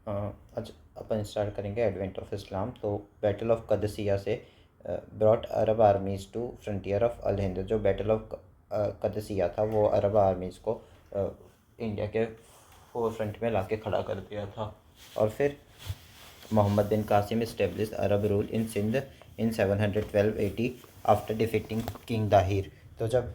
आज अपन स्टार्ट करेंगे एडवेंट ऑफ इस्लाम। तो बैटल ऑफ कदसिया से brought Arab armies to frontier of al Hind. जो बैटल ऑफ कदसिया था वो अरब आर्मीज़ को इंडिया के फोर फ्रंट में लाके खड़ा कर दिया था। और फिर Muhammad bin Qasim establish Arab rule in Sindh in 712 AD after defeating king Dahir. तो जब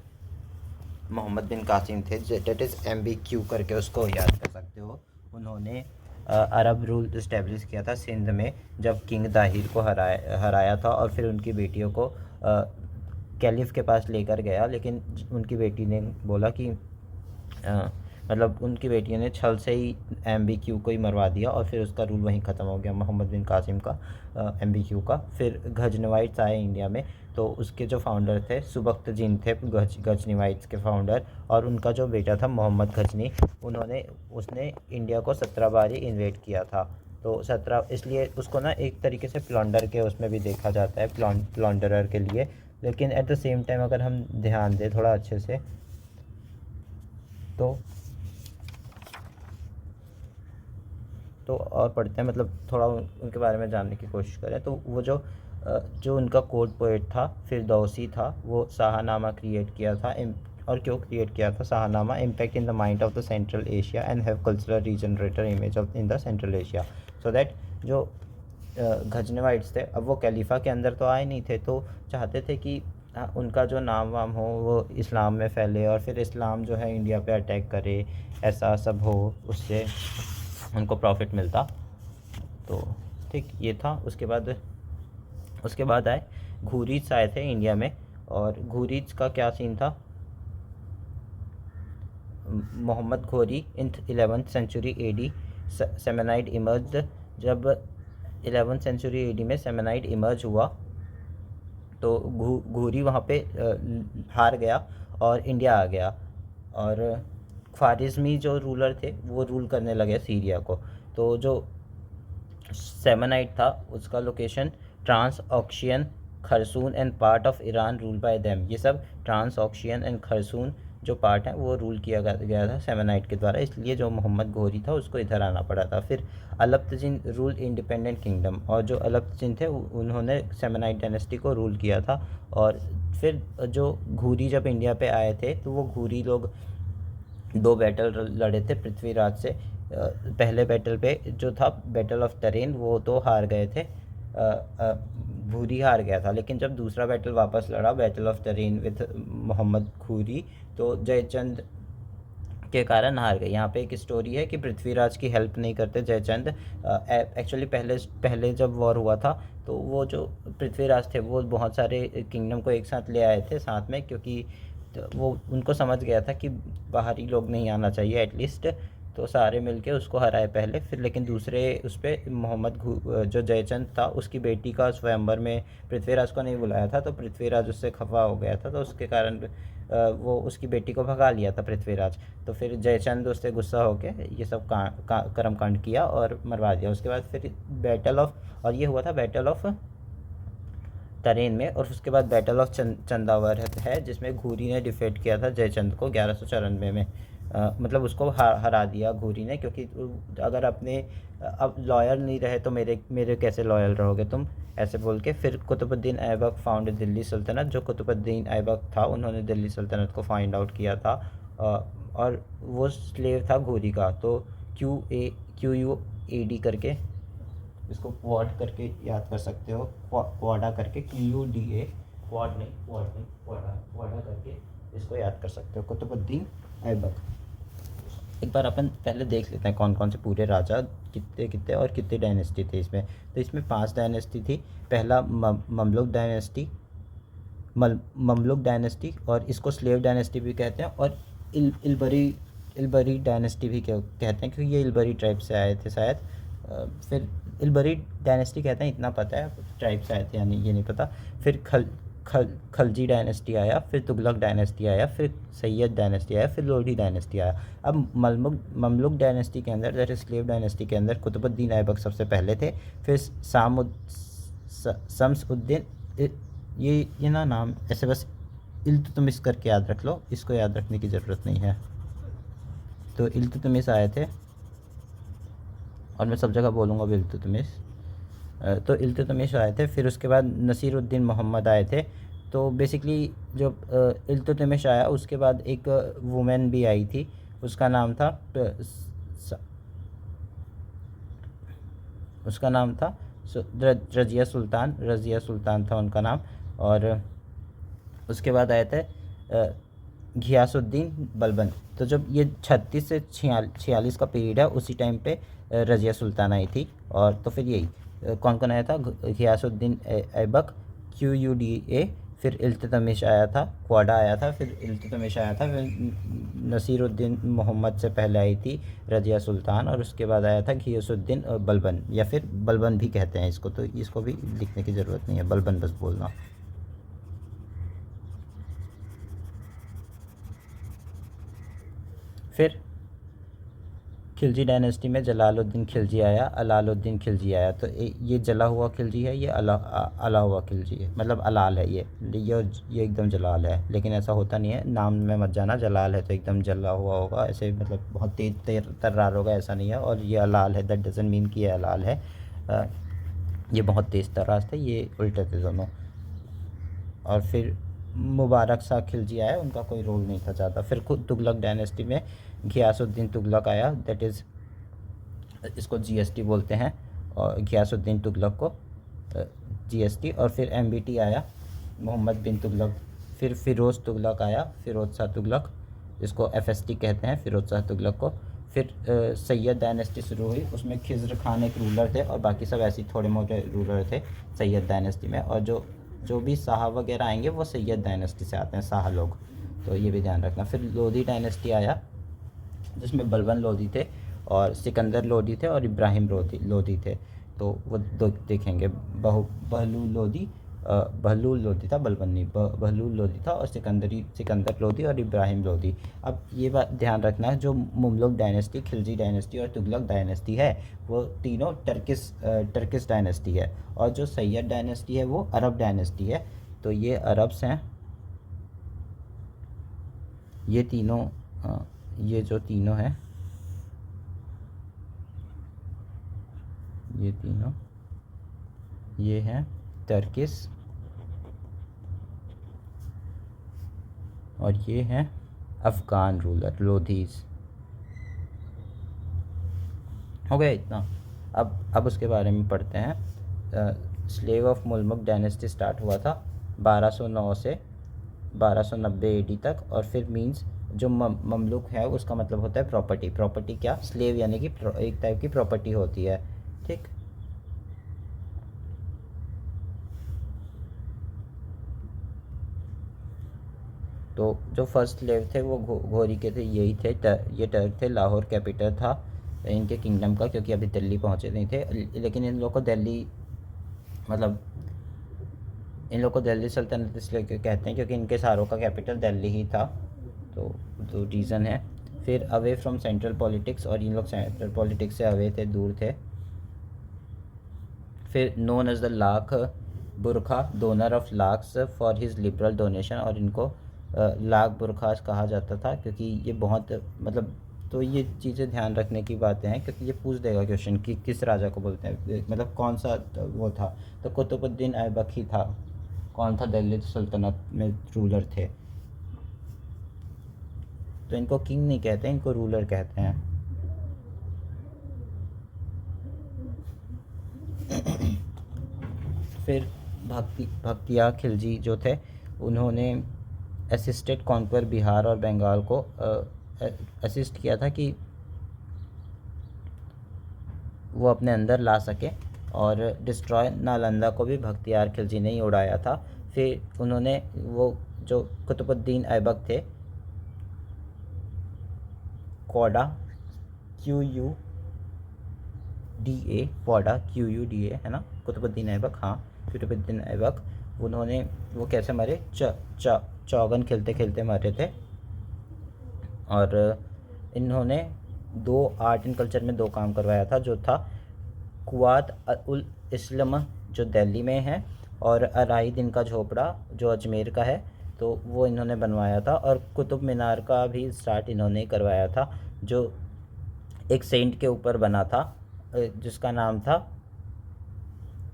मोहम्मद बिन कासिम थे, डेट इज़ MBQ करके उसको याद कर सकते हो, उन्होंने अरब रूल इस्टेब्लिश किया था सिंध में जब किंग दाहिर को हराया था। और फिर उनकी बेटियों को कैलिफ के पास लेकर गया, लेकिन उनकी बेटी ने बोला कि मतलब उनकी बेटियों ने छल से ही MBQ को ही मरवा दिया और फिर उसका रूल वहीं ख़त्म हो गया, मोहम्मद बिन कासिम का MBQ का। फिर गजनवाइट्स आए इंडिया में, तो उसके जो फाउंडर थे सुबख्तजीन थे, गजनवाइट्स के फाउंडर। और उनका जो बेटा था मोहम्मद गजनी, उसने इंडिया को 17 बार ही इन्वेट किया था। तो 17, इसलिए उसको ना एक तरीके से प्लॉन्डर के उसमें भी देखा जाता है, प्लॉन्डरर के लिए। लेकिन एट द सेम टाइम अगर हम ध्यान दें थोड़ा अच्छे से तो और पढ़ते हैं, मतलब थोड़ा उनके बारे में जानने की कोशिश करें। तो वो जो उनका कोड पोएट था फिरदौसी था, वो शाहनामा क्रिएट किया था। और क्यों क्रिएट किया था Shahnameh? Impact in the mind of the central Asia and have cultural regenerator image of in the central Asia. So that जो गजनवाइट्स थे, अब वो कैलिफा के अंदर तो आए नहीं थे, तो चाहते थे कि उनका जो नाम वाम हो वो इस्लाम में फैले और फिर इस्लाम जो है इंडिया पे अटैक करे, ऐसा सब हो, उससे उनको प्रॉफिट मिलता। तो ठीक ये था। उसके बाद आए घुरिद आए थे इंडिया में। और घुरिद का क्या सीन था? मोहम्मद घोरी इन 11th सेंचुरी AD सेमेनाइड इमर्ज। जब 11th सेंचुरी AD में सेमेनाइड इमर्ज हुआ तो घुरी वहाँ पे हार गया और इंडिया आ गया। और ख्वारिज़मी जो रूलर थे वो रूल करने लगे सीरिया को। तो जो सेमेनाइट था उसका location Transoxiana, Khurasan and part of Iran rule by them. ये सब ट्रांस ऑक्शियन एंड खरसून जो पार्ट है वो रूल किया गया था सेमेनाइट के द्वारा, इसलिए जो मोहम्मद घोरी था उसको इधर आना पड़ा था। फिर अलप्तजिन रूल इंडिपेंडेंट किंगडम, और जो अलप्तजिन थे उन्होंने सेमेनाइट डायनेस्टी को रूल किया था। और फिर जो घुरी जब इंडिया पे आए थे तो वो घुरी लोग 2 बैटल लड़े थे पृथ्वीराज से। पहले बैटल पे जो था बैटल ऑफ तरेन, वो तो हार गए थे, घुरी हार गया था। लेकिन जब दूसरा बैटल वापस लड़ा बैटल ऑफ तरेन विद मोहम्मद घुरी, तो जयचंद के कारण हार गए। यहाँ पे एक स्टोरी है कि पृथ्वीराज की हेल्प नहीं करते जयचंद। एक्चुअली पहले जब वॉर हुआ था तो वो जो पृथ्वीराज थे वो बहुत सारे किंगडम को एक साथ ले आए थे साथ में, क्योंकि तो वो उनको समझ गया था कि बाहरी लोग नहीं आना चाहिए एटलीस्ट। तो सारे मिलके उसको हराए पहले, फिर लेकिन दूसरे उस पर जो जयचंद था उसकी बेटी का स्वयंवर में पृथ्वीराज को नहीं बुलाया था, तो पृथ्वीराज उससे खफा हो गया था। तो उसके कारण वो उसकी बेटी को भगा लिया था पृथ्वीराज। तो फिर जयचंद उससे गुस्सा होके ये सब कर्म कांड किया और मरवा दिया। उसके बाद फिर बैटल ऑफ, और ये हुआ था बैटल ऑफ तरेन में। और उसके बाद बैटल ऑफ चंदावर है जिसमें घुरी ने डिफेट किया था जयचंद को 1194 में। मतलब उसको हरा दिया घुरी ने, क्योंकि अगर अपने अब लॉयल नहीं रहे तो मेरे कैसे लॉयल रहोगे तुम, ऐसे बोल के। फिर कुतुबुद्दीन ऐबक फाउंड दिल्ली सल्तनत। जो कुतुबुद्दीन ऐबक था उन्होंने दिल्ली सल्तनत को फाइंड आउट किया था। और वो स्लेव था घुरी का। तो QUAD करके इसको क्वाड करके याद कर सकते हो, क्वाडा करके QUDA, क्वाडा करके इसको याद कर सकते हो, कुतुबुद्दीन ऐबक। एक बार अपन पहले देख लेते हैं कौन कौन से पूरे राजा कितने कितने और कितने डायनेस्टी थे इसमें। तो इसमें 5 डायनेस्टी थी। पहला ममलुक डायनेस्टी, और इसको स्लेव डायनेस्टी भी कहते हैं, और इलबरी डायनेस्टी भी कहते हैं, क्योंकि ये इलबरी ट्राइब से आए थे शायद। फिर इलबरी डायनेस्टी कहते हैं इतना पता है, ट्राइब से आए थे यानी ये नहीं पता। फिर खलजी डायनेस्टी आया, फिर तुगलक डायनेस्टी आया, फिर सैयद डायनेस्टी आया, फिर लोधी डायनेस्टी आया। अब ममलुक डायनेस्टी के अंदर, दैट इज स्लेव डायनेस्टी के अंदर, कुतुबुद्दीन ऐबक सबसे पहले थे। फिर शम्सउद्दीन, ये ना नाम ऐसे बस इल्तुतमिश करके याद रख लो, इसको याद रखने की ज़रूरत नहीं है। तो इल्तुतमिश आए थे, और मैं सब जगह बोलूँगा भी इल्तुतमिश। तो इल्तुतमिश आए थे। फिर उसके बाद नसीरुद्दीन मोहम्मद आए थे। तो बेसिकली जो इल्तुतमिश आया उसके बाद एक वुमेन भी आई थी, उसका नाम था रज़िया सुल्तान था उनका नाम। और उसके बाद आए थे घियासुद्दीन बलबन। तो जब ये 36 से 46 का पीरियड है, उसी टाइम पे रज़िया सुल्तान आई थी। और तो फिर यही कौन कौन आया था, घियासुद्दीन ऐबक QUDA, फिर इल्तुतमिश आया था, क्वाडा आया था, फिर इल्तुतमिश आया था, फिर नसीरुद्दीन मोहम्मद से पहले आई थी रज़िया सुल्तान, और उसके बाद आया था घियासुद्दीन बलबन, या फिर बलबन भी कहते हैं इसको, तो इसको भी लिखने की ज़रूरत नहीं है, बलबन बस बोलना। फिर खिलजी डायनेस्टी में जलालुद्दीन खिलजी आया, अलालुद्दीन खिलजी आया। तो ये जला हुआ खिलजी है, ये अला हुआ खिलजी है, मतलब अलाल है ये एकदम जलाल है, लेकिन ऐसा होता नहीं है, नाम में मत जाना, जलाल है तो एकदम जला हुआ होगा, ऐसे मतलब बहुत तेज तर्रार होगा, ऐसा नहीं है। और ये अलाल है, दैट डजंट मीन कि ये अलाल है, ये बहुत तेज़ तर्रार थे, ये उल्टे थे दोनों। और फिर मुबारक शाह खिलजी आया, उनका कोई रोल नहीं था ज़्यादा। फिर खुद तुगलक डायनेस्टी में घियासुद्दीन तुगलक आया, दैट इज़ इसको GST बोलते हैं, और घियासुद्दीन तुगलक को GST। और फिर MBT आया, मोहम्मद बिन तुगलक। फिर फ़िरोज़ तुगलक आया, फ़िरोज़ शाह तुगलक, इसको FST कहते हैं, फ़िरोज़ शाह तुगलक को। फिर सैयद डायनेस्टी शुरू हुई, उसमें खिज़र खान एक रूलर थे, और बाकी सब ऐसे थोड़े मोटे रूलर थे सैयद डायनेस्टी में। और जो भी शाह वगैरह आएंगे वो सैयद डायनेस्टी से आते हैं, शाह लोग, तो ये भी ध्यान रखना। फिर लोधी डायनेस्टी आया, जिसमें बलबन लोधी थे, और सिकंदर लोधी थे, और इब्राहिम लोधी थे। तो वो दो देखेंगे, बहलूल लोधी था, बलबन नहीं, बहलूल लोधी था, और सिकंदर लोधी और इब्राहिम लोधी। अब ये बात ध्यान रखना, जो मुमलुक डायनेस्टी, खिलजी डायनेस्टी और तुगलक डायनेस्टी है, वो तीनों टर्किश डायनेस्टी है। और जो सैयद डायनेस्टी है वो अरब डायनेस्टी है। तो ये अरब्स हैं, ये तीनों, ये जो तीनों हैं, ये तीनों, ये हैं टर्किश, और ये हैं अफ़गान रूलर, लोधीज़। हो गया इतना। अब उसके बारे में पढ़ते हैं। स्लेव ऑफ मुल्मुक डायनेस्टी स्टार्ट हुआ था 1209 से 1290 AD तक। और फिर मींस जो ममलुक है उसका मतलब होता है प्रॉपर्टी क्या, स्लेव यानी कि एक टाइप की प्रॉपर्टी होती है, ठीक। तो जो फर्स्ट स्लेव थे वो घोरी के थे, यही थे, ये टर्क थे। लाहौर कैपिटल था इनके किंगडम का, क्योंकि अभी दिल्ली पहुंचे नहीं थे, लेकिन इन लोगों को दिल्ली, मतलब इन लोग को दिल्ली सल्तनत इसलिए कहते हैं क्योंकि इनके सारों का कैपिटल दिल्ली ही था, तो रीज़न है। फिर अवे फ्रॉम सेंट्रल पॉलिटिक्स, और इन लोग सेंट्रल पॉलिटिक्स से अवे थे, दूर थे। फिर नोन एज द लाख बुरखा, donor of lakhs for his liberal donation, और इनको लाख बुरखास कहा जाता था क्योंकि ये बहुत, मतलब, तो ये चीज़ें ध्यान रखने की बातें हैं, क्योंकि ये पूछ देगा क्वेश्चन कि किस राजा को बोलते हैं, मतलब कौन सा वो था। तो कुतुबुद्दीन ऐबक ही था, कौन था, दिल्ली सल्तनत में रूलर थे। तो इनको किंग नहीं कहते, इनको रूलर कहते हैं। फिर भक्तियार खिलजी जो थे, उन्होंने असिस्टेड कॉन्क्वर बिहार और बंगाल को, असिस्ट किया था कि वो अपने अंदर ला सके। और डिस्ट्रॉय नालंदा को भी भक्तियार खिलजी ने ही उड़ाया था। फिर उन्होंने वो जो कुतुबुद्दीन ऐबक थे, क्वाडा QUDA, QUDA है ना, कुतुबुद्दीन ऐबक, हाँ कुतुबुद्दीन ऐबक, उन्होंने वो कैसे मरे, चौगन खेलते खेलते मरे थे। और इन्होंने आर्ट एंड कल्चर में 2 काम करवाया था, जो था कुआत उल इस्लम जो दिल्ली में है, और अराई दिन का झोपड़ा जो अजमेर का है, तो वो इन्होंने बनवाया था। और कुतुब मीनार का भी स्टार्ट इन्होंने ही करवाया था, जो एक सेंट के ऊपर बना था, जिसका नाम था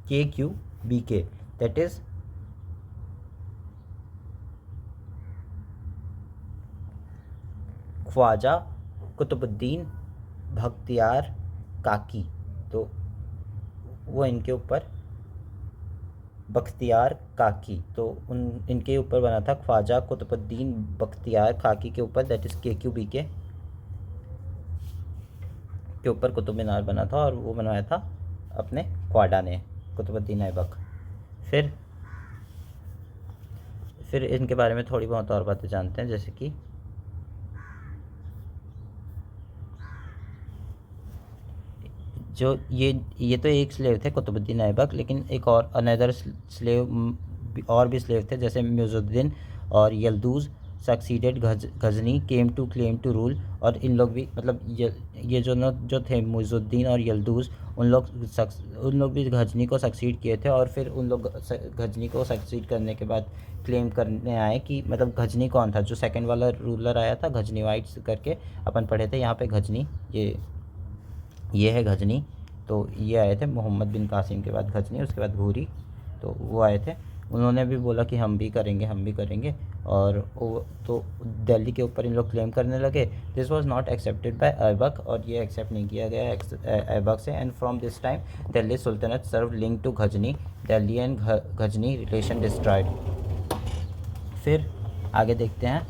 KQBK, that is Khwaja Qutbuddin Bakhtiyar Kaki. तो वो इनके ऊपर बख्तियार काकी, तो इनके ऊपर बना था ख्वाजा कुतुबुद्दीन बख्तियार काकी के ऊपर, दैट इज़ KQBK के ऊपर कुतुब मीनार बना था, और वो बनवाया था अपने क्वाडा ने, कुतुबुद्दीन ऐबक। फिर इनके बारे में थोड़ी बहुत और बातें जानते हैं, जैसे कि जो ये तो एक स्लेव थे कुतुबुद्दीन ऐबक, लेकिन एक और अनदर स्लेव और भी स्लेव थे, जैसे मुइज़ुद्दीन और Yalduz succeeded Ghazni came to claim to rule. और इन लोग भी मतलब ये जो थे मुइज़ुद्दीन और यल्दूज़, उन लोग भी गजनी को सक्सीड किए थे, और फिर उन लोग गजनी को सक्सीड करने के बाद क्लेम करने आए कि मतलब गजनी कौन था। जो सेकंड वाला रूलर आया था गजनीवाइट्स करके अपन पढ़े थे यहाँ पे, गजनी ये है गजनी। तो ये आए थे मोहम्मद बिन कासिम के बाद गजनी, उसके बाद घूरी, तो वो आए थे। उन्होंने भी बोला कि हम भी करेंगे, और तो दिल्ली के ऊपर इन लोग क्लेम करने लगे। This was not accepted by Aibak, और ये एक्सेप्ट नहीं किया गया ऐबक से। And from this time Delhi sultanate sever link to Ghazni, Delhi and Ghazni relation destroyed. फिर आगे देखते हैं,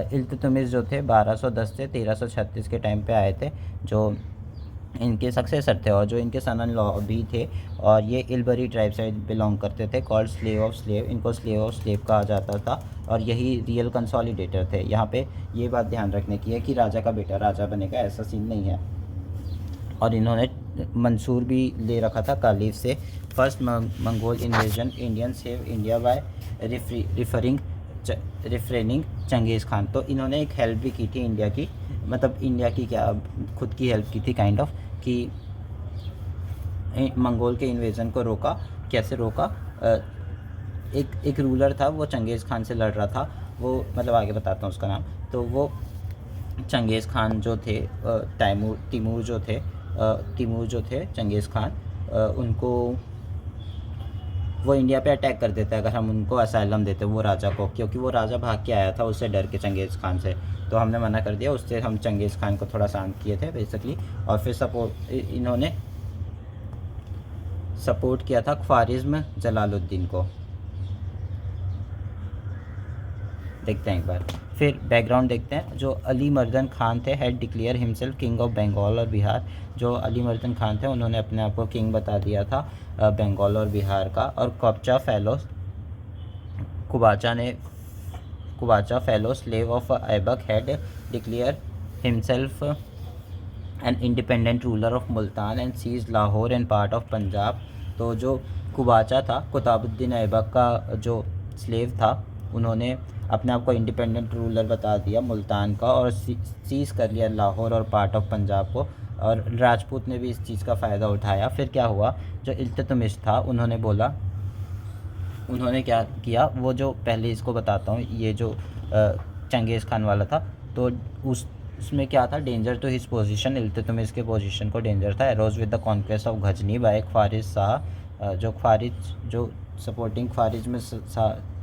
इल्तुतमिश जो थे 1210 से 1336 के टाइम पे आए थे, जो इनके सक्सेसर थे और जो इनके सन इन लॉ भी थे, और ये इलबरी ट्राइब से बिलोंग करते थे, कॉल्ड स्लेव ऑफ स्लेव। इनको स्लेव ऑफ स्लेव कहा जाता था, और यही रियल कंसोलिडेटर थे। यहाँ पे ये बात ध्यान रखने की है कि राजा का बेटा राजा बनेगा, ऐसा सीन नहीं है। और इन्होंने मंसूर भी ले रखा था कालीफ से। First Mongol invasion Indian save India by referencing Genghis Khan. तो इन्होंने एक हेल्प भी की थी इंडिया की, मतलब इंडिया की क्या, खुद की हेल्प की थी काइंड ऑफ, कि मंगोल के इन्वेजन को रोका। कैसे रोका? एक रूलर था, वो चंगेज़ खान से लड़ रहा था, वो मतलब आगे बताता हूँ उसका नाम। तो वो चंगेज़ खान जो थे, तिमूर जो थे चंगेज़ खान, उनको वो इंडिया पे अटैक कर देते अगर हम उनको असाइलम देते वो राजा को, क्योंकि वो राजा भाग के आया था उससे डर के चंगेज़ खान से। तो हमने मना कर दिया, उससे हम चंगेज़ खान को थोड़ा शांत किए थे बेसिकली। और फिर इन्होंने सपोर्ट किया था ख्वारिज़्म जलालुद्दीन को। देखते हैं एक बार, फिर बैकग्राउंड देखते हैं। जो अली मर्दन खान थे, had declared himself king of Bengal और बिहार। जो अली मर्दन खान थे उन्होंने अपने आप को किंग बता दिया था बंगाल और बिहार का। और Qabacha fellow slave of Aibak had declared himself an independent ruler of Multan and seize Lahore and part of Punjab. तो जो कुबाचा था, कुतुबुद्दीन ऐबक का जो स्लेव था, उन्होंने अपने आप को इंडिपेंडेंट रूलर बता दिया मुल्तान का, और सीज़ कर लिया लाहौर और पार्ट ऑफ पंजाब को। और राजपूत ने भी इस चीज़ का फ़ायदा उठाया। फिर क्या हुआ, जो इल्तुतमिश था उन्होंने क्या किया, वो जो पहले इसको बताता हूँ, ये जो चंगेज़ खान वाला था, तो उसमें क्या था, danger to his position, Iltutmish के पोजीशन को डेंजर था। Arose with the conquest of Ghazni by जो सपोर्टिंग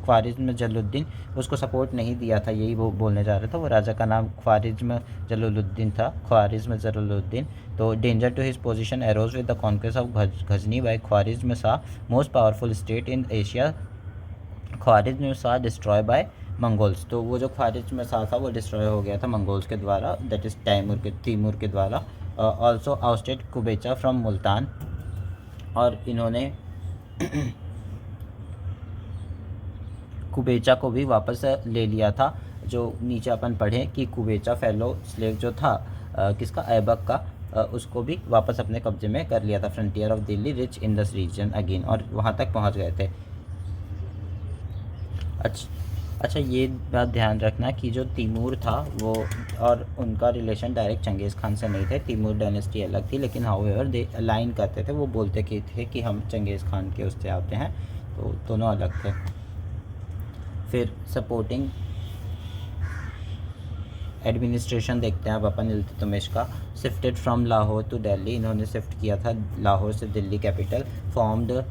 ख्वारिज़्म जलालुद्दीन, उसको सपोर्ट नहीं दिया था, यही वो बोलने जा रहा था। वो राजा का नाम ख्वारिज़्म जलालुद्दीन था, ख्वारिज़्म जलालुद्दीन। तो danger to his position arose with the conquest of Ghazni by Khwarizm Shah, most powerful state in Asia. Khwarizm Shah destroy by Mongols. तो वो जो ख्वारिज़्म शाह था वो डिस्ट्रॉय हो गया था मंगोल्स के द्वारा, दैट इज़ तैमूर के द्वारा। ऑल्सो आउस्टेड कुबेचा फ्रॉम मुल्तान, और इन्होंने कुबेचा को भी वापस ले लिया था। जो नीचे अपन पढ़े कि कुबेचा फेलो स्लेव जो था किसका, ऐबक का, उसको भी वापस अपने कब्जे में कर लिया था। Frontier of Delhi reach in this region again, और वहाँ तक पहुँच गए थे। अच्छा, ये बात ध्यान रखना कि जो तैमूर था वो, और उनका रिलेशन डायरेक्ट चंगेज़ खान से नहीं थे, तैमूर डायनेस्टी अलग थी, लेकिन हाउएवर दे अलाइन करते थे, वो बोलते थे कि हम चंगेज़ खान के उससे आते हैं, तो दोनों अलग थे। फिर सपोर्टिंग एडमिनिस्ट्रेशन देखते हैं अब अपन इल्तुतमिश का। Shifted from Lahore to Delhi, इन्होंने शिफ्ट किया था लाहौर से दिल्ली कैपिटल। फॉर्म्ड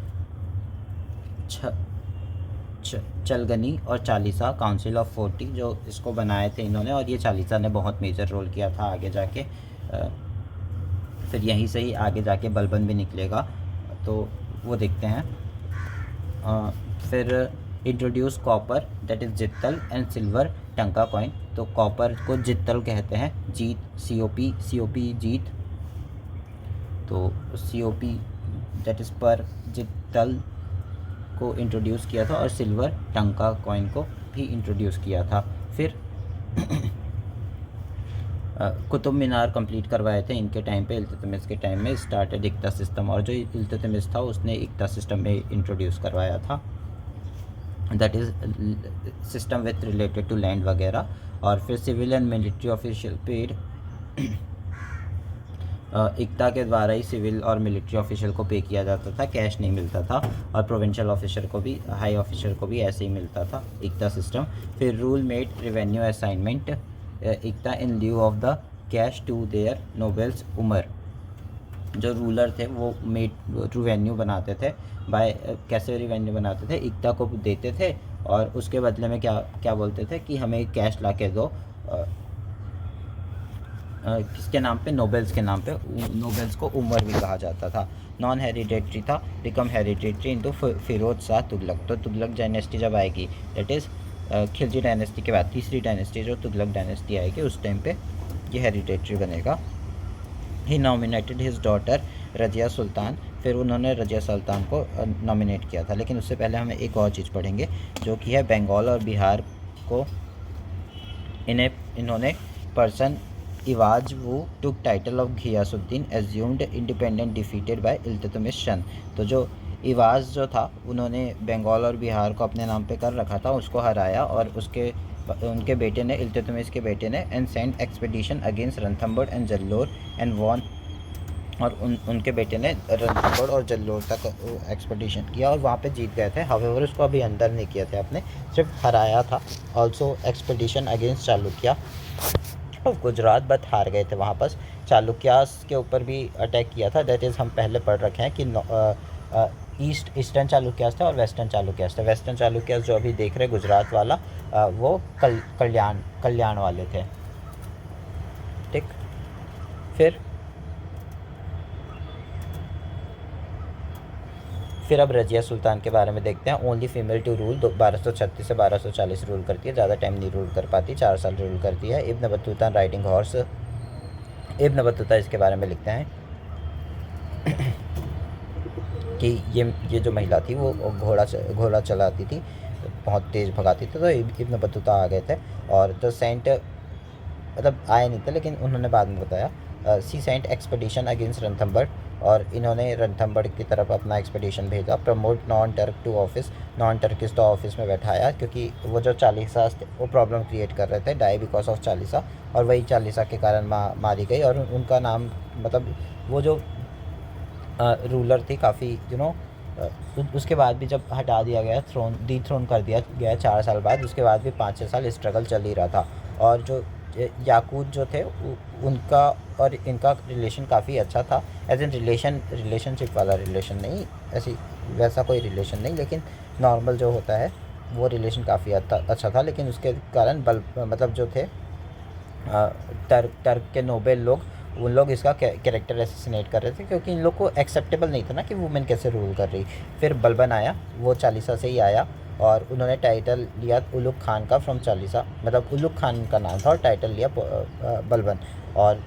चलगनी और चालीसा काउंसिल ऑफ 40, जो इसको बनाए थे इन्होंने, और ये चालीसा ने बहुत मेजर रोल किया था आगे जाके। फिर यहीं से ही आगे जाके बलबन भी निकलेगा, तो वो देखते हैं। फिर introduce copper that is jital and silver tanka coin. तो कॉपर को जित्तल कहते हैं, जीत COP जीत, तो COP दैट इज़ पर जित्तल को इंट्रोड्यूस किया था, और सिल्वर टंका कॉइन को भी इंट्रोड्यूस किया था। फिर कुतुब मीनार कंप्लीट करवाए थे इनके टाइम पे, इल्तुतमिश के टाइम में स्टार्टेड इक्ता सिस्टम, और जो इल्तुतमिश था उसने इक्ता सिस्टम में इंट्रोड्यूस करवाया था, that is system with related to land वगैरह। और फिर civil and military official paid, iqta के द्वारा ही सिविल और मिलिट्री ऑफिशियल को पे किया जाता था, कैश नहीं मिलता था, और प्रोविंशियल ऑफिसर को भी, हाई ऑफिसर को भी ऐसे ही मिलता था इक्ता सिस्टम। फिर rule made revenue assignment iqta in lieu of the cash to their nobles umara. जो रूलर थे वो मेड रिवेन्यू बनाते थे, बाय कैसे रिवेन्यू बनाते थे, इक्ता को देते थे, और उसके बदले में क्या बोलते थे कि हमें कैश ला के दो, किसके नाम पे, नोबल्स के नाम पे। नोबल्स को उमर भी कहा जाता था। नॉन हेरिडेटरी था, become hereditary into Firoz Shah Tughlaq. तो तुगलक डायनेस्टी जब आएगी, दैट इज़ खिलजी डायनेस्टी के बाद तीसरी डायनेस्टी जो तुगलक डायनेस्टी आएगी, उस टाइम पे ये हेरिडेटरी बनेगा। ही nominated his daughter Razia Sultan, फिर उन्होंने रजिया सुल्तान को नॉमिनेट किया था। लेकिन उससे पहले हमें एक और चीज़ पढ़ेंगे, जो कि है बंगाल और बिहार को इन्होंने पर्सन इवाज वो took title of Ghiyasuddin assumed independent defeated by Iltutmish शन। तो जो इवाज जो था, उन्होंने बंगाल और बिहार को अपने नाम पे कर रखा था, उसको हराया, और उनके बेटे ने, इल्तुतमिश के बेटे ने, and send expedition against Ranthambore and Jalore and won, और उनके बेटे ने रणथंबोर और जल्लोर तक एक्सपेडिशन किया और वहाँ पे जीत गए थे। हावेवर उसको अभी अंदर नहीं किया था आपने, सिर्फ हराया था। Also expedition against Chalukya, Gujarat but हार गए थे वहाँ पर। चालुक्यास के ऊपर भी अटैक किया था, दैट इज़ हम पहले पढ़ रखे हैं कि ईस्टर्न चालुक्यास थे और वेस्टर्न चालुक्यास थे। वेस्टर्न चालुक्यास जो अभी देख रहे गुजरात वाला, वो कल्याण वाले थे, ठीक। फिर अब रजिया सुल्तान के बारे में देखते हैं। ओनली फीमेल टू रूल, 1236 से 1240 रूल करती है, ज़्यादा टाइम नहीं रूल कर पाती, 4 साल रूल करती है। Ibn Battuta riding horse, Ibn Battuta इसके बारे में लिखते हैं कि ये जो महिला थी वो घोड़ा चलाती थी, बहुत तेज़ भगाती थी। तो इब्न बतूता आ गए थे, और द सेंट, मतलब आए नहीं थे लेकिन उन्होंने बाद में बताया, see sent expedition against Ranthambore, और इन्होंने रणथंबोर की तरफ अपना एक्सपेडिशन भेजा। Promote non Turk to office, non Turkish तो ऑफिस में बैठाया, क्योंकि वो जो चालीसा थे वो प्रॉब्लम क्रिएट कर रहे थे, डाई बिकॉज ऑफ चालीसा, और वही चालीसा के कारण मारी गई। और उनका नाम, मतलब वो जो रूलर थी काफ़ी उसके बाद भी जब हटा दिया गया, थ्रोन कर दिया गया 4 साल बाद, उसके बाद भी 5-6 साल स्ट्रगल चल ही रहा था। और जो याकूत जो थे उनका और इनका रिलेशन काफ़ी अच्छा था, एज एन रिलेशनशिप वाला रिलेशन नहीं, ऐसी वैसा कोई रिलेशन नहीं, लेकिन नॉर्मल जो होता है वो रिलेशन काफ़ी अच्छा था। लेकिन उसके कारण मतलब जो थे टर्क के नोबेल लोग, उन लोग इसका कैरेक्टर असैसिनेट कर रहे थे, क्योंकि इन लोग को एक्सेप्टेबल नहीं था ना कि वुमेन कैसे रूल कर रही। फिर बलबन आया, वो चालीसा से ही आया, और उन्होंने टाइटल लिया उलुग खान का, फ्रॉम चालीसा, मतलब उलुग खान का नाम था, और टाइटल लिया बलबन। और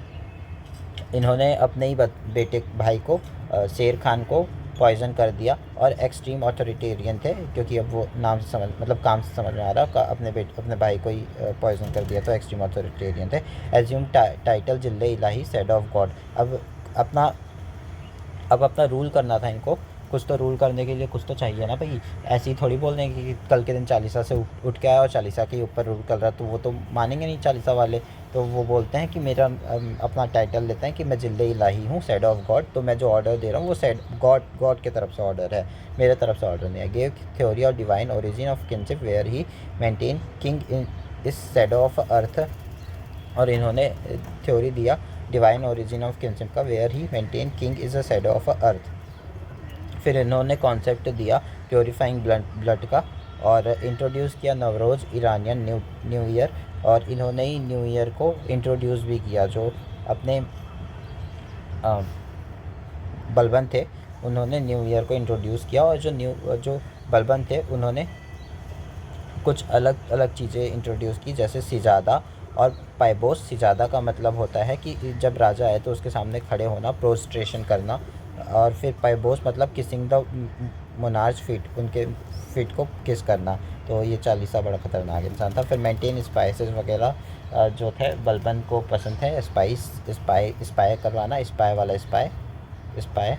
इन्होंने अपने ही बेटे भाई को, शेर खान को पॉइजन कर दिया, और एक्सट्रीम ऑथोरिटेरियन थे, क्योंकि अब वो नाम से काम से समझ में आ रहा, अपने भाई को ही पॉइजन कर दिया, तो एक्सट्रीम ऑथोरिटेरियन थे। एज्यूम टाइटल जिल्ले इलाही सेड ऑफ गॉड। अब अपना रूल करना था इनको, कुछ तो रूल करने के लिए कुछ तो चाहिए ना भाई। ऐसे ही थोड़ी बोल देंगे कि कल के दिन चालीसा से उठ के आया और चालीसा के ऊपर रूल कर रहा, तो वो तो मानेंगे नहीं चालीसा वाले। तो वो बोलते हैं कि मेरा अपना टाइटल लेते हैं कि मैं जिल्ले इलाही हूँ, सेड ऑफ गॉड। तो मैं जो ऑर्डर दे रहा हूँ वो सेड गॉड की तरफ से ऑर्डर है, मेरे तरफ से ऑर्डर नहीं है। Gave theory of divine origin of kinship where he maintain king in is said of earth और इन्होंने थ्योरी दिया डिवाइन ओरिजिन ऑफ किंगशिप का, where he maintain king is a shadow of a earth. फिर इन्होंने concept दिया purifying blood का, और introduce किया नवरोज़ ईरानियन न्यू ईयर, और इन्होंने ही न्यू ईयर को इंट्रोड्यूस भी किया। जो अपने बलबन थे उन्होंने न्यू ईयर को इंट्रोड्यूस किया, और जो बलबन थे उन्होंने कुछ अलग अलग चीज़ें इंट्रोड्यूस की, जैसे सिजादा और पाइबोस। सिजादा का मतलब होता है कि जब राजा आए तो उसके सामने खड़े होना, प्रोस्ट्रेशन करना, और फिर पाइबोस मतलब किसिंग द मोनार्च फीट, उनके फीट को किस करना। तो ये चालीसा बड़ा ख़तरनाक इंसान था। फिर मेंटेन स्पाइसेस वगैरह जो थे बलबन को पसंद थे, स्पाई करवाना, स्पाई वाला स्पाई।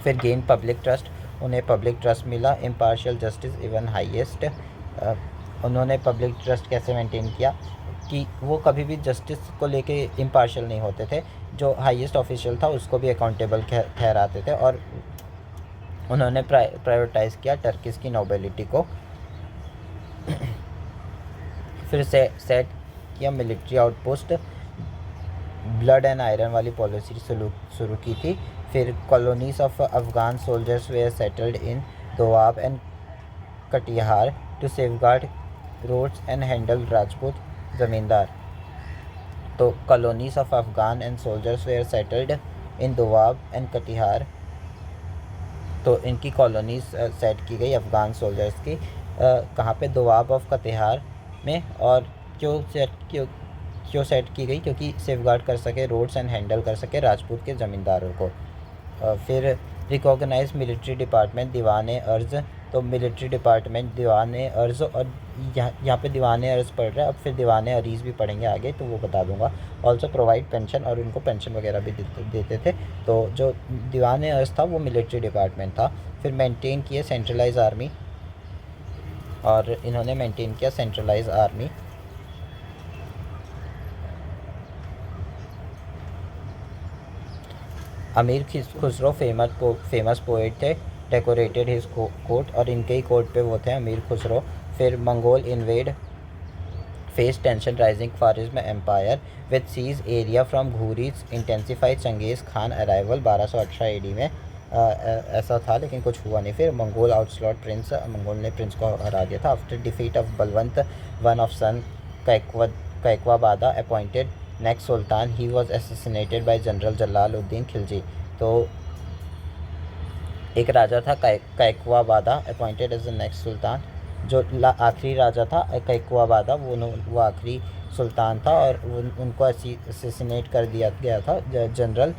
फिर गेन पब्लिक ट्रस्ट, उन्हें पब्लिक ट्रस्ट मिला। इम्पार्शियल जस्टिस इवन हाईएस्ट, उन्होंने पब्लिक ट्रस्ट कैसे मेंटेन किया कि वो कभी भी जस्टिस को लेके इम्पार्शियल नहीं होते थे, जो हाईएस्ट ऑफिशियल था उसको भी अकाउंटेबल ठहराते थे। और उन्होंने प्रायोरिटाइज़ किया टर्किस की नोबिलिटी को। फिर सेट किया military outpost, blood and iron वाली पॉलिसी शुरू की थी। फिर colonies of Afghan soldiers were settled in Doab and Katehar to safeguard roads and handle Rajput zamindar. तो colonies of Afghan and soldiers were settled in Doab and Katehar, तो इनकी कॉलोनीज सेट की गई अफ़गान सोल्जर्स की कहाँ पे, दोआब ऑफ कटिहार में। और क्यों सेट की गई, क्योंकि सेफगार्ड कर सके रोड्स एंड हैंडल कर सके राजपूत के ज़मींदारों को। फिर रिकॉग्नाइज मिलिट्री डिपार्टमेंट दीवान अर्ज़, तो मिलिट्री डिपार्टमेंट दीवान अर्ज़, और यहाँ पे दीवान अर्ज़ पढ़ रहा है, अब फिर दीवान अरीज़ भी पढ़ेंगे आगे तो वो बता दूंगा। ऑल्सो प्रोवाइड पेंशन, और उनको पेंशन वगैरह भी देते थे। तो जो दीवान अर्ज़ था वो मिलिट्री डिपार्टमेंट था। फिर मेंटेन किए सेंट्रलाइज आर्मी, और इन्होंने मेंटेन किया सेंट्रलाइज आर्मी। अमीर खुसरो फेमस पोएट थे, डेकोरेटेड हिज कोर्ट, और इनके ही कोर्ट पे वो थे अमीर खुसरो। फिर Mongol invade, face tension rising Khwarazm empire with seize area from घूरीज, intensified Genghis Khan arrival 1218 AD में। ऐसा था लेकिन कुछ हुआ नहीं। फिर मंगोल आउटस्लॉट प्रिंस, मंगोल ने प्रिंस को हरा दिया था। After defeat of Balwant one of son Kaikubad appointed next sultan, he was assassinated by general Jalaluddin Khilji. तो एक राजा था Kaikubad appointed as the next sultan, जो आखिरी राजा था कैकवाबादा, वो आखिरी सुल्तान था, और उनको एसेसिनेट कर दिया गया था जनरल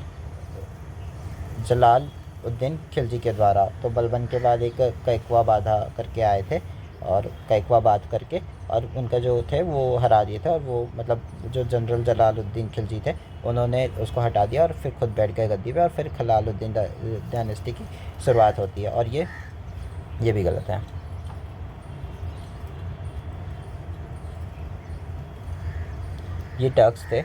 जलालुद्दीन खिलजी के द्वारा। तो बलबन के बाद एक कैकवाबादा करके आए थे, और कैकवाबाद करके, और उनका जो थे वो हरा दिए थे। और वो मतलब जो जनरल जलालुद्दीन खिलजी थे उन्होंने उसको हटा दिया, और फिर खुद बैठ गए गद्दी पे, और फिर खलालुद्दीन डायनेस्टी की शुरुआत होती है। और ये भी गलत है। ये टर्क्स थे।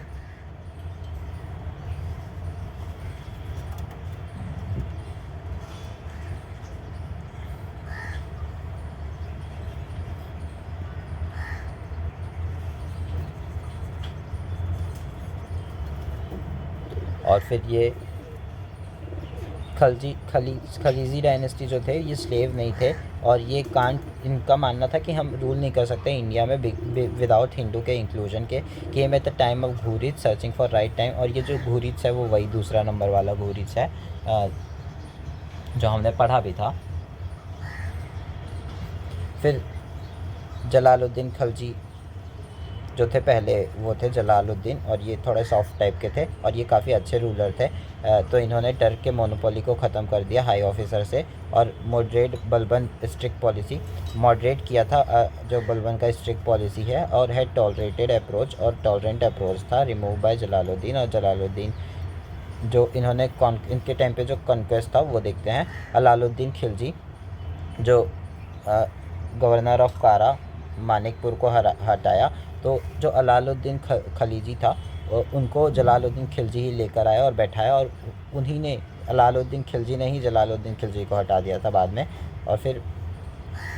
और फिर ये खलीजी डायनेस्टी जो थे ये स्लेव नहीं थे, और ये इनका मानना था कि हम रूल नहीं कर सकते इंडिया में विदाउट हिंदू के इंक्लूजन के। Came at the time of घूरीज सर्चिंग फॉर राइट टाइम, और ये जो घूरीज है वो वही दूसरा नंबर वाला घूरीज है जो हमने पढ़ा भी था। फिर जलालुद्दीन खिलजी जो थे पहले वो थे जलालुद्दीन, और ये थोड़े सॉफ्ट टाइप के थे, और ये काफ़ी अच्छे रूलर थे। तो इन्होंने टर्क के मोनोपोली को ख़त्म कर दिया हाई ऑफिसर से, और moderate Balban strict policy moderate किया था जो बलबन का स्ट्रिक्ट पॉलिसी है, और है टॉलरेटेड अप्रोच, और टॉलरेंट अप्रोच था रिमूव बाय जलालुद्दीन। और जलालुद्दीन जो इन्होंने इनके टाइम पे जो कॉन्क्वेस्ट था वो देखते हैं। अलाउद्दीन खिलजी जो गवर्नर ऑफ कारा मानिकपुर को हटाया, तो जो अलाउद्दीन खिलजी था उनको जलालुद्दीन खिलजी ही लेकर आया और बैठाया, और उन्हीं ने अलाउद्दीन खिलजी ने ही जलालुद्दीन खिलजी को हटा दिया था बाद में। और फिर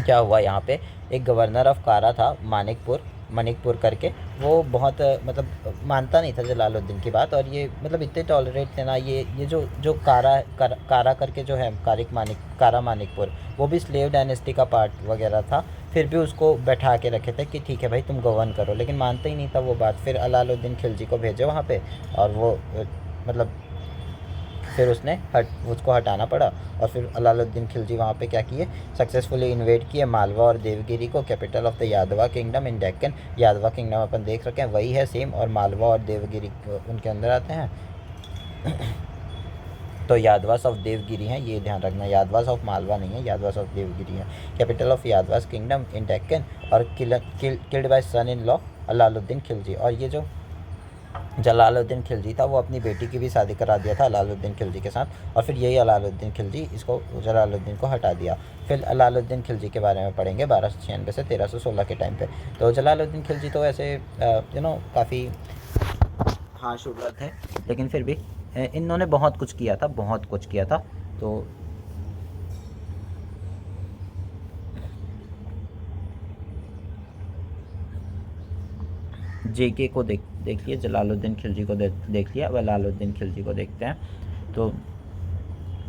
क्या हुआ, यहाँ पे एक गवर्नर ऑफ कारा था मणिकपुर करके, वो बहुत मतलब मानता नहीं था जलालुद्दीन की बात, और ये मतलब इतने टॉलरेट थे ना, ये जो कारा करके जो है कारा मानिकपुर, वो भी स्लेव डायनेस्टी का पार्ट वगैरह था। फिर भी उसको बैठा के रखे थे कि ठीक है भाई तुम गवर्न करो, लेकिन मानता ही नहीं था वो बात। फिर अलाउद्दीन खिलजी को भेजे वहाँ पे, और वो मतलब फिर उसको हटाना पड़ा। और फिर अलाउद्दीन खिलजी वहाँ पे क्या किए, सक्सेसफुली इन्वेड किए मालवा और देवगिरी को, कैपिटल ऑफ द यादवा किंगडम इन डेक्कन। यादवा किंगडम अपन देख रखे हैं वही है सेम, और मालवा और देवगिरी उनके अंदर आते हैं। तो यादवास ऑफ देवगिरी हैं, ये ध्यान रखना, यादवास ऑफ मालवा नहीं है, यादवास ऑफ देवगिरी है। Capital of Yadavas kingdom in Deccan, और killed by son in law Alauddin Khilji. और ये जो जलालुद्दीन खिलजी था वो अपनी बेटी की भी शादी करा दिया था अलाउद्दीन खिलजी के साथ, और फिर यही अलाउद्दीन खिलजी इसको जलालुद्दीन को हटा दिया। फिर अलाउद्दीन खिलजी के बारे में पढ़ेंगे 1296 से 1316 के टाइम पे। तो जलालुद्दीन खिलजी तो ऐसे काफ़ी हार्श रूलर थे, लेकिन फिर भी इन्होंने बहुत कुछ किया था। तो जेके को देखिए, जलालुद्दीन खिलजी को देख लिया, अब अलाउद्दीन खिलजी को देखते हैं। तो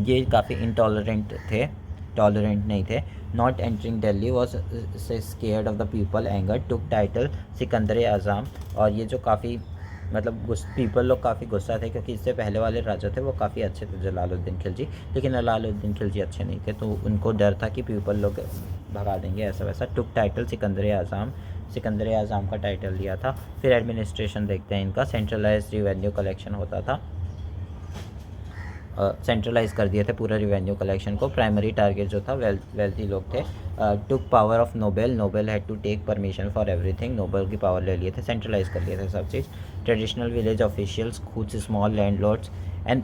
ये काफ़ी टॉलरेंट नहीं थे। Not entering Delhi was scared of the people, anger, took title Sikandar Azam. और ये जो काफ़ी मतलब पीपल लोग काफ़ी गुस्सा थे, क्योंकि इससे पहले वाले राजा थे वो काफ़ी अच्छे थे जलालुद्दीन खिलजी, लेकिन अलाउद्दीन खिलजी अच्छे नहीं थे, तो उनको डर था कि पीपल लोग भगा देंगे ऐसा वैसा। टुक टाइटल सिकंदर आज़म का टाइटल लिया था। फिर एडमिनिस्ट्रेशन देखते हैं इनका, सेंट्रलाइज रिवेन्यू कलेक्शन होता था, सेंट्रलाइज कर दिए थे पूरा रिवेन्यू कलेक्शन को। प्राइमरी टारगेट जो था वेल्थी लोग थे। Took power of noble had to take permission for everything, noble की पावर ले लिए थे, सेंट्रलाइज कर लिए थे सब चीज़। ट्रेडिशनल विलेज ऑफिशियल्स, खुद स्मॉल लैंडलॉर्ड्स एंड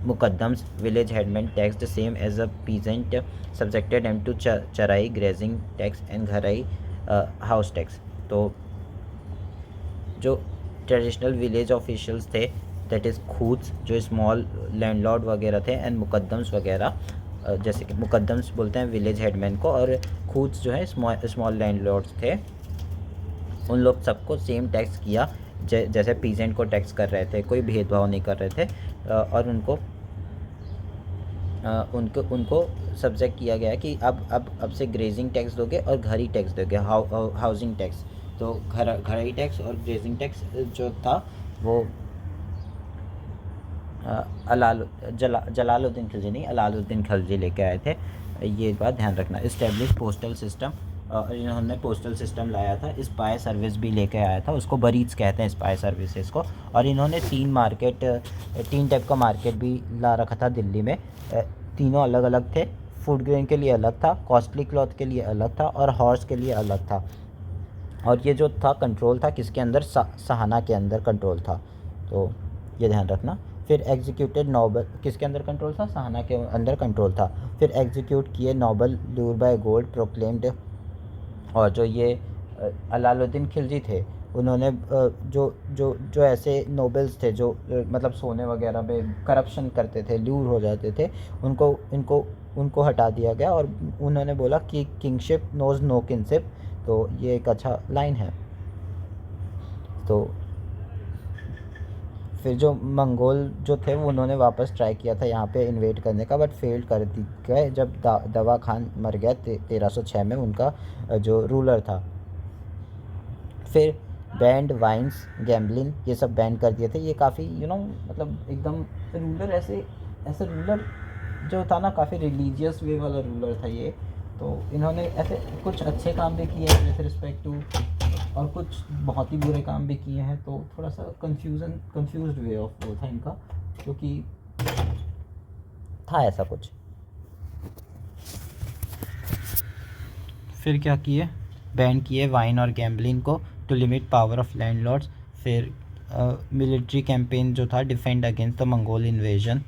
मुकद्दम्स village headman tax the same as a peasant, subjected them to charai grazing tax and gharai house tax. तो जो ट्रेडिशनल विलेज ऑफिशियल्स थे, दैट इज़ खूट्स, जो स्मॉल लैंडलॉर्ड वगैरह थे, एंड मुकद्दम्स वगैरह, जैसे कि मुकद्दम्स बोलते हैं विलेज हेडमैन को, और खूट्स जो है स्मॉल लैंडलॉर्ड्स थे, उन लोग सबको सेम टैक्स किया जैसे पीजेंट को टैक्स कर रहे थे, कोई भेदभाव नहीं कर रहे थे। और उनको सब्जेक्ट किया गया कि अब से ग्रेजिंग टैक्स दोगे और घर ही टैक्स दोगे, हाउसिंग टैक्स। तो घर ही टैक्स और ग्रेजिंग टैक्स जो था वो जलालुद्दीन खिलजी नहीं, अलाउद्दीन खिलजी लेके आए थे, ये बात ध्यान रखना। इस्टेब्लिश पोस्टल सिस्टम, इन्होंने पोस्टल सिस्टम लाया था। स्पाई सर्विस भी लेके आया था, उसको बरीज कहते हैं स्पाई सर्विसेज को। और इन्होंने 3 टाइप का मार्केट भी ला रखा था दिल्ली में, तीनों अलग अलग थे। फूड ग्रेन के लिए अलग था, कॉस्टली क्लॉथ के लिए अलग था, और हॉर्स के लिए अलग था। और ये जो था कंट्रोल था किसके अंदर, सहाना के अंदर कंट्रोल था, तो ये ध्यान रखना। फिर एग्जीक्यूटेड नोबल, किसके अंदर कंट्रोल था, सहाना के अंदर कंट्रोल था। फिर एग्जीक्यूट किए Nobel lure by gold proclaimed. और जो ये अलाउद्दीन खिलजी थे, उन्होंने जो जो जो ऐसे नोबल्स थे जो मतलब सोने वगैरह में करप्शन करते थे, लूर हो जाते थे, उनको हटा दिया गया, और उन्होंने बोला कि किंगशिप नोज नो किनशिप। तो ये एक अच्छा लाइन है। तो फिर जो मंगोल जो थे वो उन्होंने वापस ट्राई किया था यहाँ पे इन्वेड करने का, बट फेल्ड कर गए जब दवा खान मर गया 1306 में, उनका जो रूलर था। फिर बैंड, वाइन्स, गैम्बलिन, ये सब बैन कर दिए थे। ये काफ़ी मतलब एकदम रूलर ऐसे रूलर जो था ना, काफ़ी रिलीजियस वे वाला रूलर था ये। तो इन्होंने ऐसे कुछ अच्छे काम भी किए हैं विथ रिस्पेक्ट टू, और कुछ बहुत ही बुरे काम भी किए हैं। तो थोड़ा सा कंफ्यूज्ड वे ऑफ वो था इनका, क्योंकि था ऐसा कुछ। फिर क्या किए, बैन किए वाइन और गैम्बलिंग को to limit power of landlords. फिर मिलिट्री कैंपेन जो था, defend against the Mongol invasion.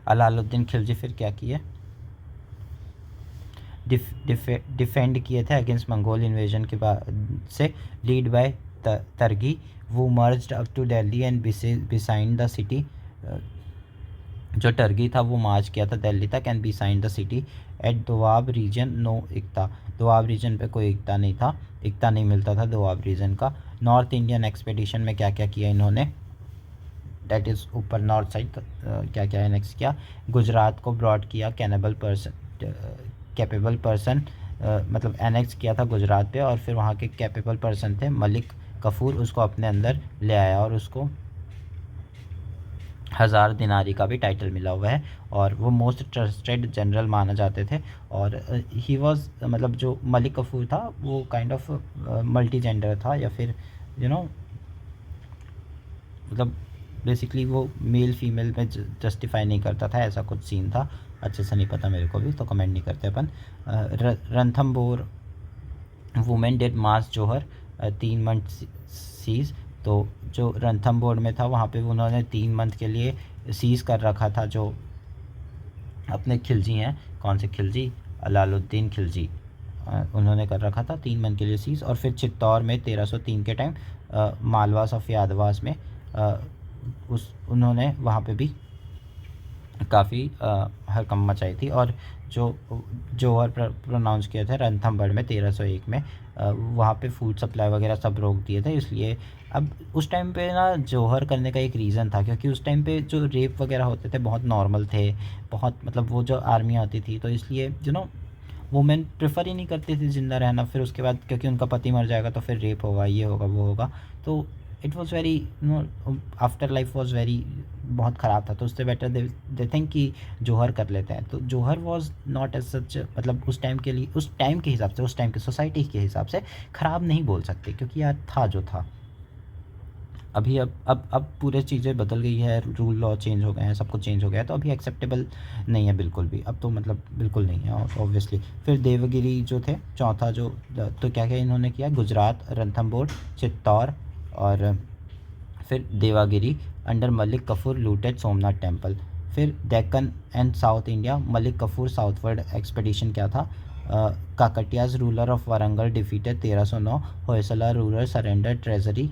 Alauddin Khilji फिर क्या किए, डिफेंड किए थे अगेंस्ट मंगोल इन्वेजन के बाद से, लीड बाय तरगी, वो marched up to Delhi and besieged the city. जो टर्गी था वो मार्च किया था दिल्ली तक, and besieged the city, at Doab region no एकता, दोआब रीजन पे कोई एकता नहीं था, एकता नहीं मिलता था दोआब रीजन का। नॉर्थ इंडियन एक्सपेडिशन में क्या क्या किया इन्होंने, दैट इज़ ऊपर नॉर्थ साइड क्या क्या एनेक्स किया, गुजरात को ब्रॉड किया, कैपेबल पर्सन मतलब एनेक्स किया था गुजरात पे, और फिर वहाँ के कैपेबल पर्सन थे मलिक कफूर, उसको अपने अंदर ले आया और उसको 1000 दिनारी का भी टाइटल मिला हुआ है, और वो मोस्ट ट्रस्टेड जनरल माना जाते थे। और ही वाज मतलब जो मलिक कफूर था वो काइंड ऑफ मल्टी जेंडर था, या फिर यू नो मतलब बेसिकली वो मेल फीमेल में जस्टिफाई नहीं करता था, ऐसा कुछ सीन था, अच्छे से नहीं पता मेरे को भी, तो कमेंट नहीं करते अपन। रणथंबोर वुमेन डेड मास जोहर 3 मंथ सीज, तो जो रणथंबोर में था वहाँ पे उन्होंने 3 मंथ के लिए सीज़ कर रखा था जो अपने खिलजी हैं, कौन से खिलजी, अलाउद्दीन खिलजी, उन्होंने कर रखा था 3 मंथ के लिए सीज़। और फिर चित्तौड़ में 1303 के टाइम मालवास ऑफ यादवास में उस उन्होंने वहाँ पे भी काफ़ी हड़कंप मचाई थी, और जो जोहर प्रोनाउंस किए थे रणथंबोर में 1301 में, वहाँ पे फूड सप्लाई वगैरह सब रोक दिए थे। इसलिए अब उस टाइम पे ना जोहर करने का एक रीज़न था, क्योंकि उस टाइम पे जो रेप वगैरह होते थे बहुत नॉर्मल थे, बहुत मतलब वो जो आर्मी आती थी, तो इसलिए वुमेन प्रेफर ही नहीं करती थी ज़िंदा रहना, फिर उसके बाद क्योंकि उनका पति मर जाएगा तो फिर रेप होगा, ये होगा वो होगा, तो it was very after life was very बहुत ख़राब था, तो उससे बेटर दे थिंक कि जोहर कर लेते हैं। तो जोहर वॉज नॉट एज सच, मतलब उस टाइम के लिए, उस टाइम के हिसाब से, उस टाइम की सोसाइटी के हिसाब से ख़राब नहीं बोल सकते, क्योंकि यार था जो था। अभी अब पूरे चीज़ें बदल गई है, रूल लॉ चेंज हो गए हैं, सब कुछ चेंज हो गया है, तो अभी एक्सेप्टेबल नहीं है बिल्कुल भी, अब तो मतलब बिल्कुल नहीं है ऑब्वियसली। फिर देवगिरी जो थे चौथा जो, तो क्या क्या इन्होंने किया, गुजरात, रणथंबोर, चित्तौड़, और फिर Devagiri under Malik Kafur looted Somnath temple. फिर Deccan and south India, Malik Kafur southward expedition क्या था, Kakatiyas ruler of Warangal defeated 1309, Hoysala ruler surrender treasury,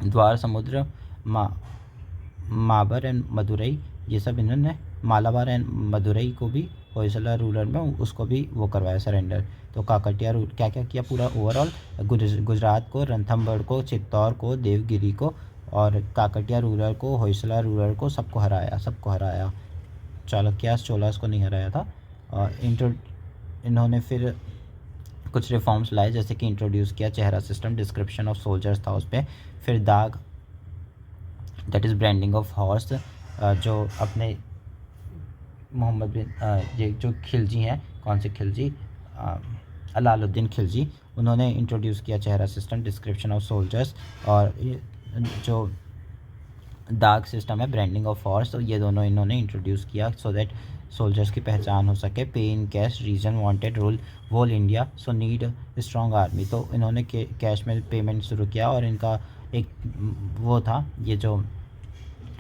Dwara Samudra, Mabar and Madurai, ये सब इन्होंने, मालाबार एंड मदुरई को भी होयसला रूलर में उसको भी वो करवाया सरेंडर। तो काकटिया रूल क्या क्या किया पूरा ओवरऑल, गुजरात को, रणथंबोर को, चित्तौड़ को, देवगिरी को, और काकटिया रूलर को, होयसला रूलर को, सबको हराया। चालुक्यास चोलास को नहीं हराया था। इन्होंने फिर कुछ रिफॉर्म्स लाए, जैसे कि इंट्रोड्यूस किया चेहरा सिस्टम, डिस्क्रिप्शन ऑफ सोल्जर्स था उस पर, फिर दाग that is branding of horse, जो अपने मोहम्मद बिन ये जो खिलजी हैं, कौन से खिलजी, अलाउद्दीन खिलजी, उन्होंने इंट्रोड्यूस किया चेहरा सिस्टम, डिस्क्रिप्शन ऑफ सोल्जर्स, और जो दाग सिस्टम है ब्रांडिंग ऑफ हॉर्स, तो ये दोनों इन्होंने इंट्रोड्यूस किया सो दैट सोल्जर्स की पहचान हो सके। Pay in cash, reason wanted rule whole India, so need strong army, तो इन्होंने कैश में पेमेंट शुरू किया, और इनका एक वो था, ये जो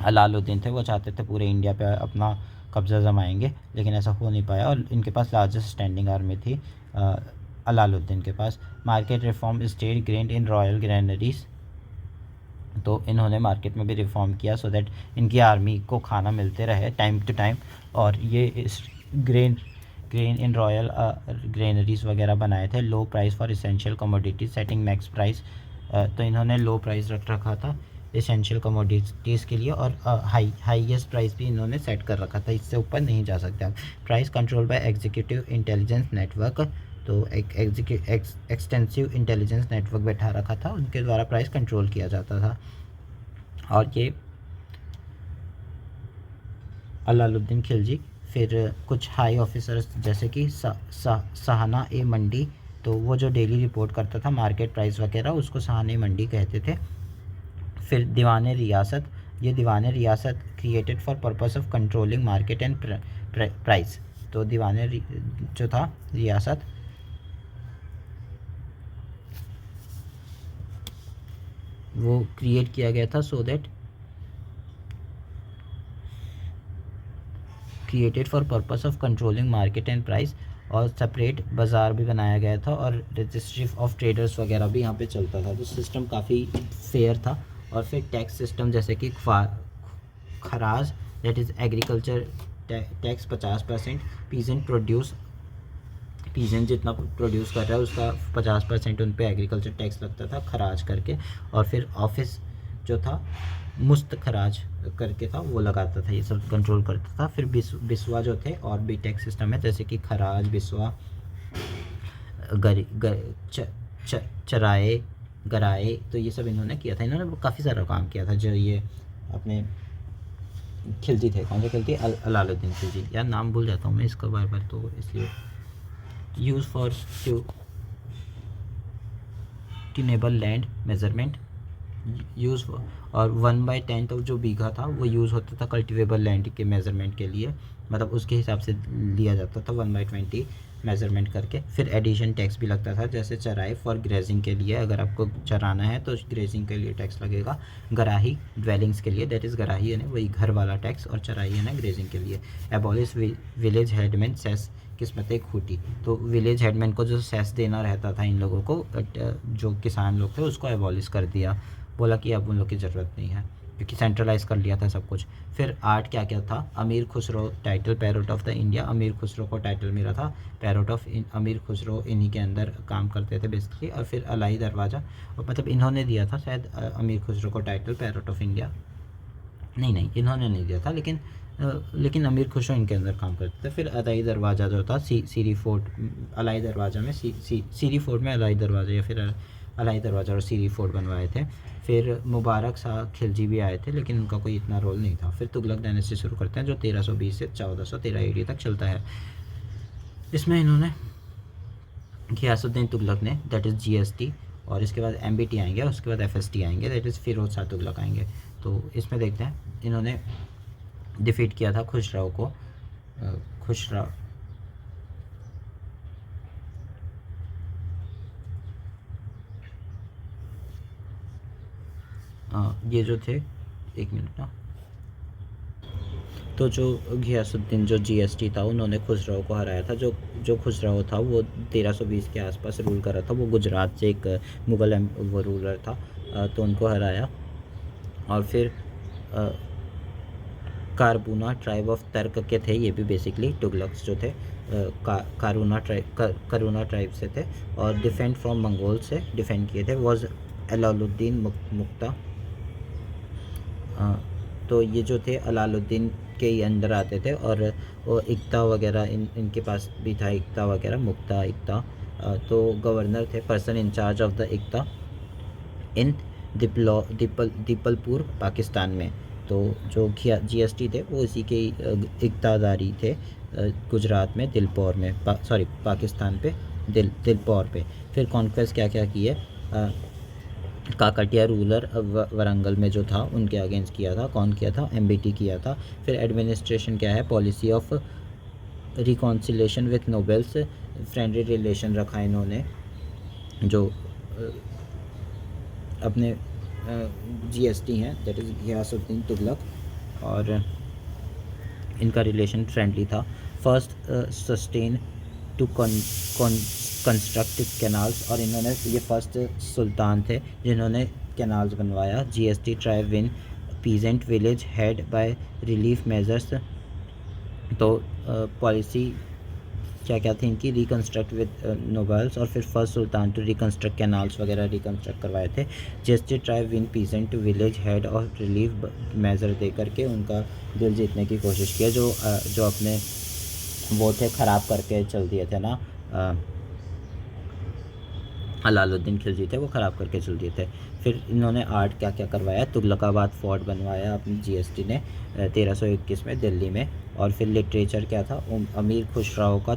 अलाउद्दीन थे वो चाहते थे पूरे इंडिया पे अपना कब्ज़ा जमाएंगे, लेकिन ऐसा हो नहीं पाया, और इनके पास लार्जेस्ट स्टैंडिंग आर्मी थी अलाउद्दीन के पास। Market reform state grain in royal granaries, तो इन्होंने मार्केट में भी रिफॉर्म किया सो दैट इनकी आर्मी को खाना मिलते रहे टाइम टू टाइम, और ये इस ग्रेन इन रॉयल ग्रेनरीज वगैरह बनाए थे। लो price for essential commodities setting max price, तो इन्होंने लो प्राइस रख रखा था इसेंशियल कमोडिटीज़ के लिए, और हाईएस्ट प्राइस भी इन्होंने सेट कर रखा था, इससे ऊपर नहीं जा सकते आप। Price control by executive intelligence network, तो एक एक्सटेंसिव इंटेलिजेंस नेटवर्क बैठा रखा था, उनके द्वारा प्राइस कंट्रोल किया जाता था। और ये अलाउद्दीन खिलजी, फिर कुछ हाई ऑफिसर्स जैसे कि सहाना ए मंडी, तो वो जो डेली रिपोर्ट करता था मार्केट प्राइस वगैरह, उसको सहाना मंडी कहते थे। फिर दीवान रियासत, ये दीवान रियासत created for purpose of controlling market and price, तो दीवान जो था रियासत वो क्रिएट किया गया था so that created for purpose of controlling market and price, और सेपरेट बाज़ार भी बनाया गया था, और रजिस्ट्री ऑफ ट्रेडर्स वगैरह भी यहाँ पे चलता था, तो सिस्टम काफ़ी फेयर था। और फिर टैक्स सिस्टम जैसे कि kharaj that is agriculture tax 50%, peasant जितना प्रोड्यूस कर रहा है उसका 50% उन पे एग्रीकल्चर टैक्स लगता था खराज करके, और फिर ऑफिस जो था मुस्त खराज करके था वो लगाता था, ये सब कंट्रोल करता था। फिर बिस्वा जो थे और भी टैक्स सिस्टम है जैसे कि खराज, बिस्वा, चराए, गराए, तो ये सब इन्होंने किया था। इन्होंने काफ़ी सारा काम किया था। जो ये अपने खिलजी थे, कौन से खिलजी, अलाउद्दीन खिलजी, यार नाम भूल जाता हूँ मैं इसका बार बार, तो इसलिए use for to arable land measurement use, और 1/10 ऑफ जो बीघा था वो यूज़ होता था कल्टिवेबल लैंड के मेज़रमेंट के लिए, मतलब उसके हिसाब से लिया जाता था 1/20 मेज़रमेंट करके। फिर एडिशन टैक्स भी लगता था, जैसे चराई फॉर ग्रेजिंग के लिए, अगर आपको चराना है तो ग्रेजिंग के लिए टैक्स लगेगा। गराही ड्वेलिंग्स के लिए, दैट इज़ गराही है ना वही घर वाला टैक्स, और चराई है ना ग्रेजिंग के लिए। एबॉलिश विलेज हेडमैन सेस, किस्मत खूटी, तो विलेज हेडमैन को जो सेस देना रहता था इन लोगों को, जो किसान लोग थे, उसको एबॉलिश कर दिया, बोला कि अब उन लोग की ज़रूरत नहीं है क्योंकि सेंट्रलाइज़ कर लिया था सब कुछ। फिर आर्ट क्या क्या था, अमीर Khusro title parrot of the India, अमीर खुसरो को टाइटल मिला था पैरोट ऑफ अमीर खुसरो, इन्हीं के अंदर काम करते थे बेसिकली। और फिर अलाई दरवाज़ा, और मतलब इन्होंने दिया था शायद अमीर खुसरो को टाइटल पैरोट ऑफ इंडिया, नहीं इन्होंने नहीं दिया था, लेकिन अमीर खुसरो इनके अंदर काम करते थे। फिर अलाई दरवाज़ा जो था सीरी फोर्ट, अलाई दरवाज़ा में सीरी फोर्ट में अलाई दरवाज़ा, या फिर अलाई दरवाज़ा और सीरी फोर्ट बनवाए थे। फिर मुबारक शाह खिलजी भी आए थे, लेकिन उनका कोई इतना रोल नहीं था। फिर तुगलक डायनेस्टी शुरू करते हैं जो 1320 से 1413 AD तक चलता है। इसमें इन्होंने घियासुद्दीन तुगलक ने, दैट इज़ GST, और इसके बाद MBT आएंगे, और उसके बाद FST आएंगे, दैट इज़ फिरोज शाह तुगलक आएंगे। तो इसमें देखते हैं इन्होंने डिफीट किया था खुसराव को, खुसराव ये जो थे, एक मिनट ना, तो जो घियासुद्दीन जो GST था उन्होंने खुसराव को हराया था। जो खुसराव था वो 1320 के आसपास रूल कर रहा था, वो गुजरात से एक मुग़ल वो रूलर था, तो उनको हराया। और फिर कारबूना ट्राइब ऑफ तर्क के थे, ये भी बेसिकली तुगलक्स जो थे करूना ट्राइब से थे, और डिफेंड फ्रॉम मंगोल से डिफेंड किए थे। वॉज अलाउद्दीन मुक्ता, तो ये जो थे अलाउद्दीन के ही अंदर आते थे, और वो इक्ता वगैरह इनके पास भी था, इक्ता वगैरह, मुक्ता इक्ता, तो गवर्नर थे, पर्सन इंचार्ज ऑफ द इक्ता इन दीपलपुर पाकिस्तान में। तो जो GST थे वो इसी के इक्तादारी थे गुजरात में, दिलपौर में, पाकिस्तान पे, दिलपौर पे। फिर कॉन्क्वेस्ट क्या क्या की है, काकटिया रूलर वरंगल में जो था उनके अगेंस्ट किया था, कौन किया था, MBT किया था। फिर एडमिनिस्ट्रेशन क्या है, policy of reconciliation with nobles, friendly relation रखा इन्होंने, जो अपने GST हैं, दैट इज़ घियासुद्दीन तुगलक, और इनका रिलेशन फ्रेंडली था। First sultan to construct canals, और इन्होंने, ये फर्स्ट सुल्तान थे जिन्होंने कैनाल्स बनवाया। GST tribe win peasant village head by relief measures, तो पॉलिसी क्या क्या थी इनकी, रिकन्स्ट्रक्ट विद नोबल्स, और फिर first sultan to reconstruct canals वगैरह रिकन्स्ट्रक्ट करवाए थे। GST tribe win peasant village head और रिलीफ मेजर दे करके उनका दिल जीतने की कोशिश की, जो अपने वो थे ख़राब करके चल दिए थे ना, अलाउद्दीन खिलजी थे, वो ख़राब करके चल दिए थे। फिर इन्होंने आर्ट क्या क्या करवाया, तुगलकाबाद फोर्ट बनवाया अपनी GST ने 1321 में दिल्ली में। और फिर लिटरेचर क्या था, अमीर खुसरो का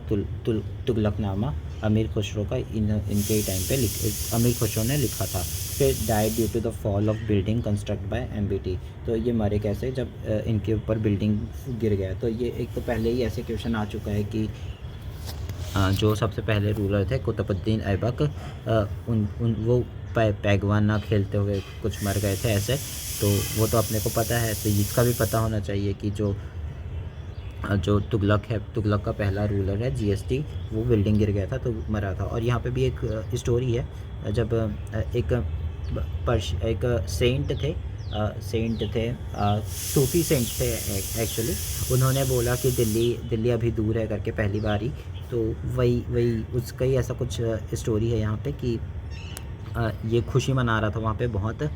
तुगलकनामा, अमीर खुसरो का इनके ही टाइम पे अमीर खुसरो ने लिखा था। फिर died due to the fall of building construct by MBT, तो ये मरे कैसे, जब इनके ऊपर बिल्डिंग गिर गया। तो ये एक तो पहले ही ऐसे क्वेश्चन आ चुका है कि जो सबसे पहले रूलर थे कुतुबुद्दीन ऐबक, वो पैगवाना खेलते हुए कुछ मर गए थे ऐसे, तो वो तो अपने को पता है, तो इसका भी पता होना चाहिए कि जो तुगलक है, तुगलक का पहला रूलर है GST, वो बिल्डिंग गिर गया था तो मरा था। और यहाँ पे भी एक स्टोरी है, जब एक सेंट थे सेंट थे, सूफी सेंट थे एक्चुअली। उन्होंने बोला कि दिल्ली अभी दूर है करके पहली बार ही। तो वही उसका ही ऐसा कुछ स्टोरी है यहाँ पे कि ये खुशी मना रहा था वहाँ पे बहुत,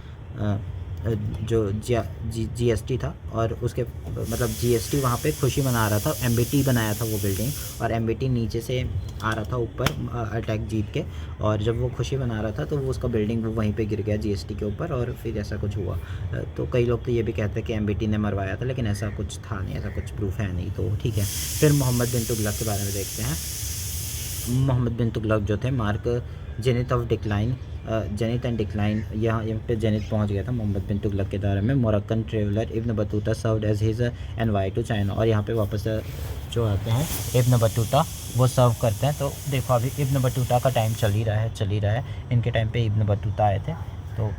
जो जीएसटी था, और उसके मतलब जीएसटी वहाँ पे खुशी मना रहा था। एमबीटी बनाया था वो बिल्डिंग, और एमबीटी नीचे से आ रहा था ऊपर अटैक जीत के, और जब वो खुशी मना रहा था तो वो उसका बिल्डिंग वो वहीं पे गिर गया जीएसटी के ऊपर, और फिर ऐसा कुछ हुआ। तो कई लोग तो ये भी कहते हैं कि एमबीटी ने मरवाया था, लेकिन ऐसा कुछ था नहीं, ऐसा कुछ प्रूफ है नहीं। तो ठीक है, फिर मोहम्मद बिन तुगलक के बारे में देखते हैं। मोहम्मद बिन तुगलक जो थे, mark zenith of decline, zenith and decline, यहाँ पे जेनिथ पहुँच गया था मोहम्मद बिन तुगलक के दौरे में। Moroccan traveller Ibn Battuta served as his envoy to China, और यहाँ पे वापस जो आते हैं इब्न बतूता, वो सर्व करते हैं। तो देखो अभी इब्न बतूता का टाइम चल ही रहा है। इनके टाइम पे इब्न बतूता आए थे। तो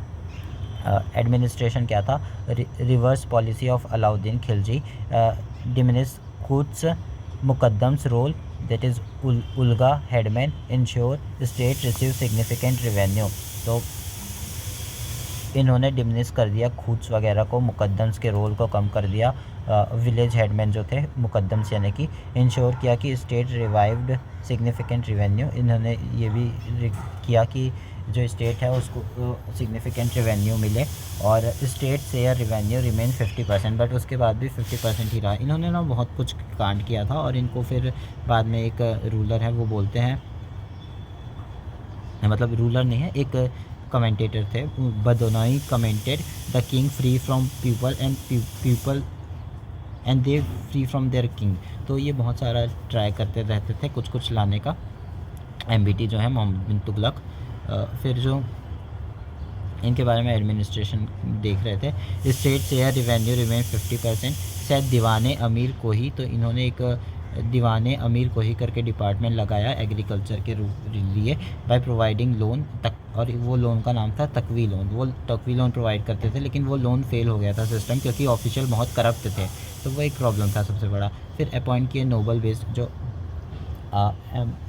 एडमिनिस्ट्रेशन क्या था, reverse policy of Alauddin Khilji, diminish कूट्स मुकद्दम्स रोल, दैट इज़ उल्गा headman, ensure state receive significant revenue. तो इन्होंने डिमिनिश कर दिया खूट्स वगैरह को, मुकद्दम्स के रोल को कम कर दिया। विलेज हेडमैन जो थे मुकद्दम्स यानी कि, इंश्योर किया कि स्टेट रिवाइव्ड सिग्निफिकेंट रेवेन्यू, इन्होंने ये भी किया कि जो स्टेट है उसको सिग्निफिकेंट रेवेन्यू मिले, और state share revenue remain 50%, but उसके बाद भी 50% ही रहा। इन्होंने ना बहुत कुछ कांड किया था, और इनको फिर बाद में एक रूलर है वो बोलते हैं, मतलब रूलर नहीं है, एक कमेंटेटर थे, Badauni commented the king free from people and people and they free from their king. तो ये बहुत सारा ट्राई करते रहते थे कुछ लाने का, एमबीटी जो है मोहम्मद बिन तुगलक। फिर जो इनके बारे में एडमिनिस्ट्रेशन देख रहे थे, स्टेट शेयर रिवेन्यू रिमेन 50%, शायद दीवाने अमीर को ही, तो इन्होंने एक दीवाने अमीर को ही करके डिपार्टमेंट लगाया एग्रीकल्चर के लिए, बाय प्रोवाइडिंग लोन तक, और वो लोन का नाम था तकवी लोन। वो तकवी लोन प्रोवाइड करते थे, लेकिन वो लोन फेल हो गया था सिस्टम, क्योंकि ऑफिशियल बहुत करप्ट थे। तो वो एक प्रॉब्लम था सबसे बड़ा। फिर अपॉइंट किए नोबल बेस्ड जो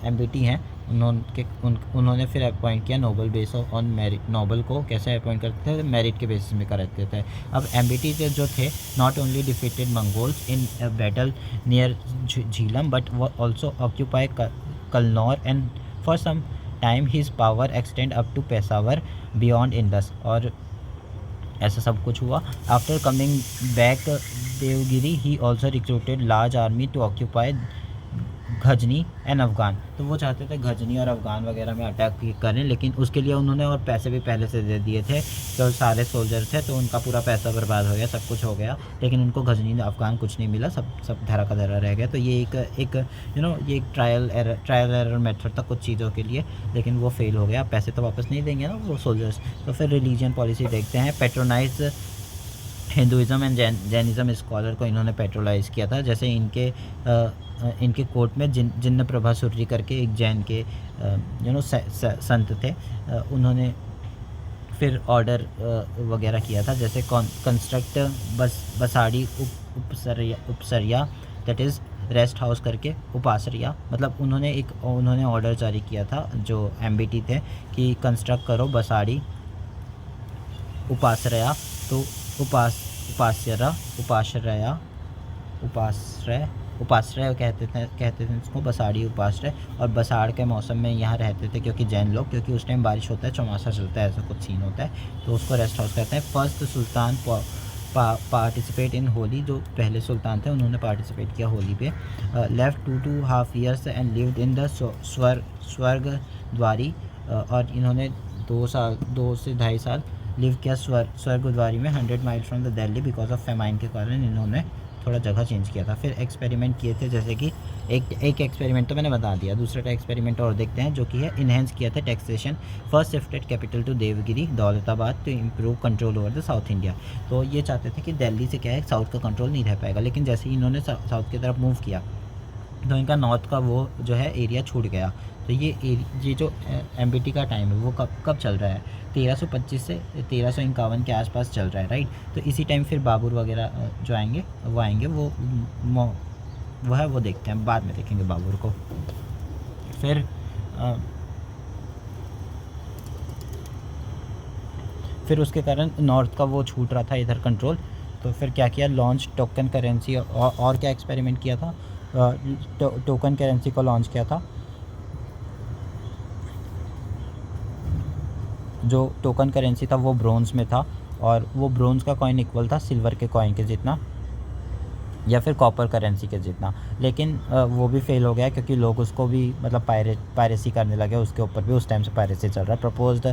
एमबीटी हैं, उन्होंने फिर अपॉइंट किया noble base on merit. Noble को कैसे अपॉइंट करते थे, मेरिट के बेसिस में करते थे। अब एमबीटी जो थे, not only defeated Mongols in battle near Jhelum, but वो also occupy Kalanaur, and for some time his power extend up to Peshawar beyond Indus, और ऐसा सब कुछ हुआ। After coming back Devagiri, he also recruited large army to occupy Ghazni and Afghan. तो वो चाहते थे गजनी और अफ़गान वगैरह में अटैक करें, लेकिन उसके लिए उन्होंने और पैसे भी पहले से दे दिए थे। जो सारे सोल्जर थे, तो उनका पूरा पैसा बर्बाद हो गया, सब कुछ हो गया, लेकिन उनको गजनी अफ़गान कुछ नहीं मिला, सब धरा का धरा रह गया। तो ये एक ये एक ट्रायल एरर मेथड था कुछ चीज़ों के लिए, लेकिन वो फेल हो गया। पैसे तो वापस नहीं देंगे ना वो सोल्जर्स। तो फिर रिलीजन पॉलिसी देखते हैं। Patronise Hinduism and Jainism scholar को इन्होंने पेट्रोलाइज़ किया था। जैसे इनके कोर्ट में जिन्न प्रभा सुर्री करके एक जैन के संत थे, उन्होंने फिर ऑर्डर वगैरह किया था, जैसे कंस्ट्रक्ट बसाड़ी उपसरिया, दैट इज़ रेस्ट हाउस करके उपासरिया, मतलब उन्होंने ऑर्डर जारी किया था जो एमबीटी थे कि कंस्ट्रक्ट करो बसाड़ी उपासरया। तो उपाश्रय कहते थे इसको, बसाड़ी उपाश्रय। और बसाड़ के मौसम में यहाँ रहते थे क्योंकि जैन लोग, क्योंकि उस टाइम बारिश होता है, चौमासा चलता है, ऐसा कुछ सीन होता है, तो उसको रेस्ट हाउस कहते हैं। First sultan participate in Holi, जो पहले सुल्तान थे उन्होंने पार्टिसिपेट किया होली पे। Left 2.5 years and lived in the स्वर्ग द्वारी, और इन्होंने 2 से 2.5 साल लिव किया स्वर्गद्वारी में, 100 mile from the Delhi. Because of famine के कारण इन्होंने थोड़ा जगह चेंज किया था। फिर एक्सपेरिमेंट किए थे, जैसे कि एक एक्सपेरिमेंट तो मैंने बता दिया, दूसरा एक्सपेरिमेंट और देखते हैं, जो कि है इन्हेंस किया था taxation. First shifted capital to Devagiri Daulatabad to improve control over the south India. तो ये चाहते थे कि दिल्ली से क्या है, साउथ का कंट्रोल नहीं रह पाएगा, लेकिन जैसे ही इन्होंने साउथ की तरफ मूव किया तो इनका नॉर्थ का वो जो है एरिया छूट गया। तो ये जो एमबीटी का टाइम है वो कब चल रहा है, 1325 से 1351 के आसपास चल रहा है, राइट। तो इसी टाइम फिर बाबर वगैरह जो आएंगे वो है, वो देखते हैं, बाद में देखेंगे बाबर को। फिर उसके कारण नॉर्थ का वो छूट रहा था इधर कंट्रोल, तो फिर क्या किया, लॉन्च टोकन करेंसी। और क्या एक्सपेरिमेंट किया था, टोकन करेंसी को लॉन्च किया था। जो टोकन करेंसी था वो ब्रोंज़ में था, और वो ब्रोंज़ का कॉइन इक्वल था सिल्वर के कॉइन के जितना, या फिर कॉपर करेंसी के जितना। लेकिन वो भी फेल हो गया क्योंकि लोग उसको भी मतलब पायरेसी करने लगे उसके ऊपर भी। उस टाइम से पायरेसी चल रहा है। प्रपोज्ड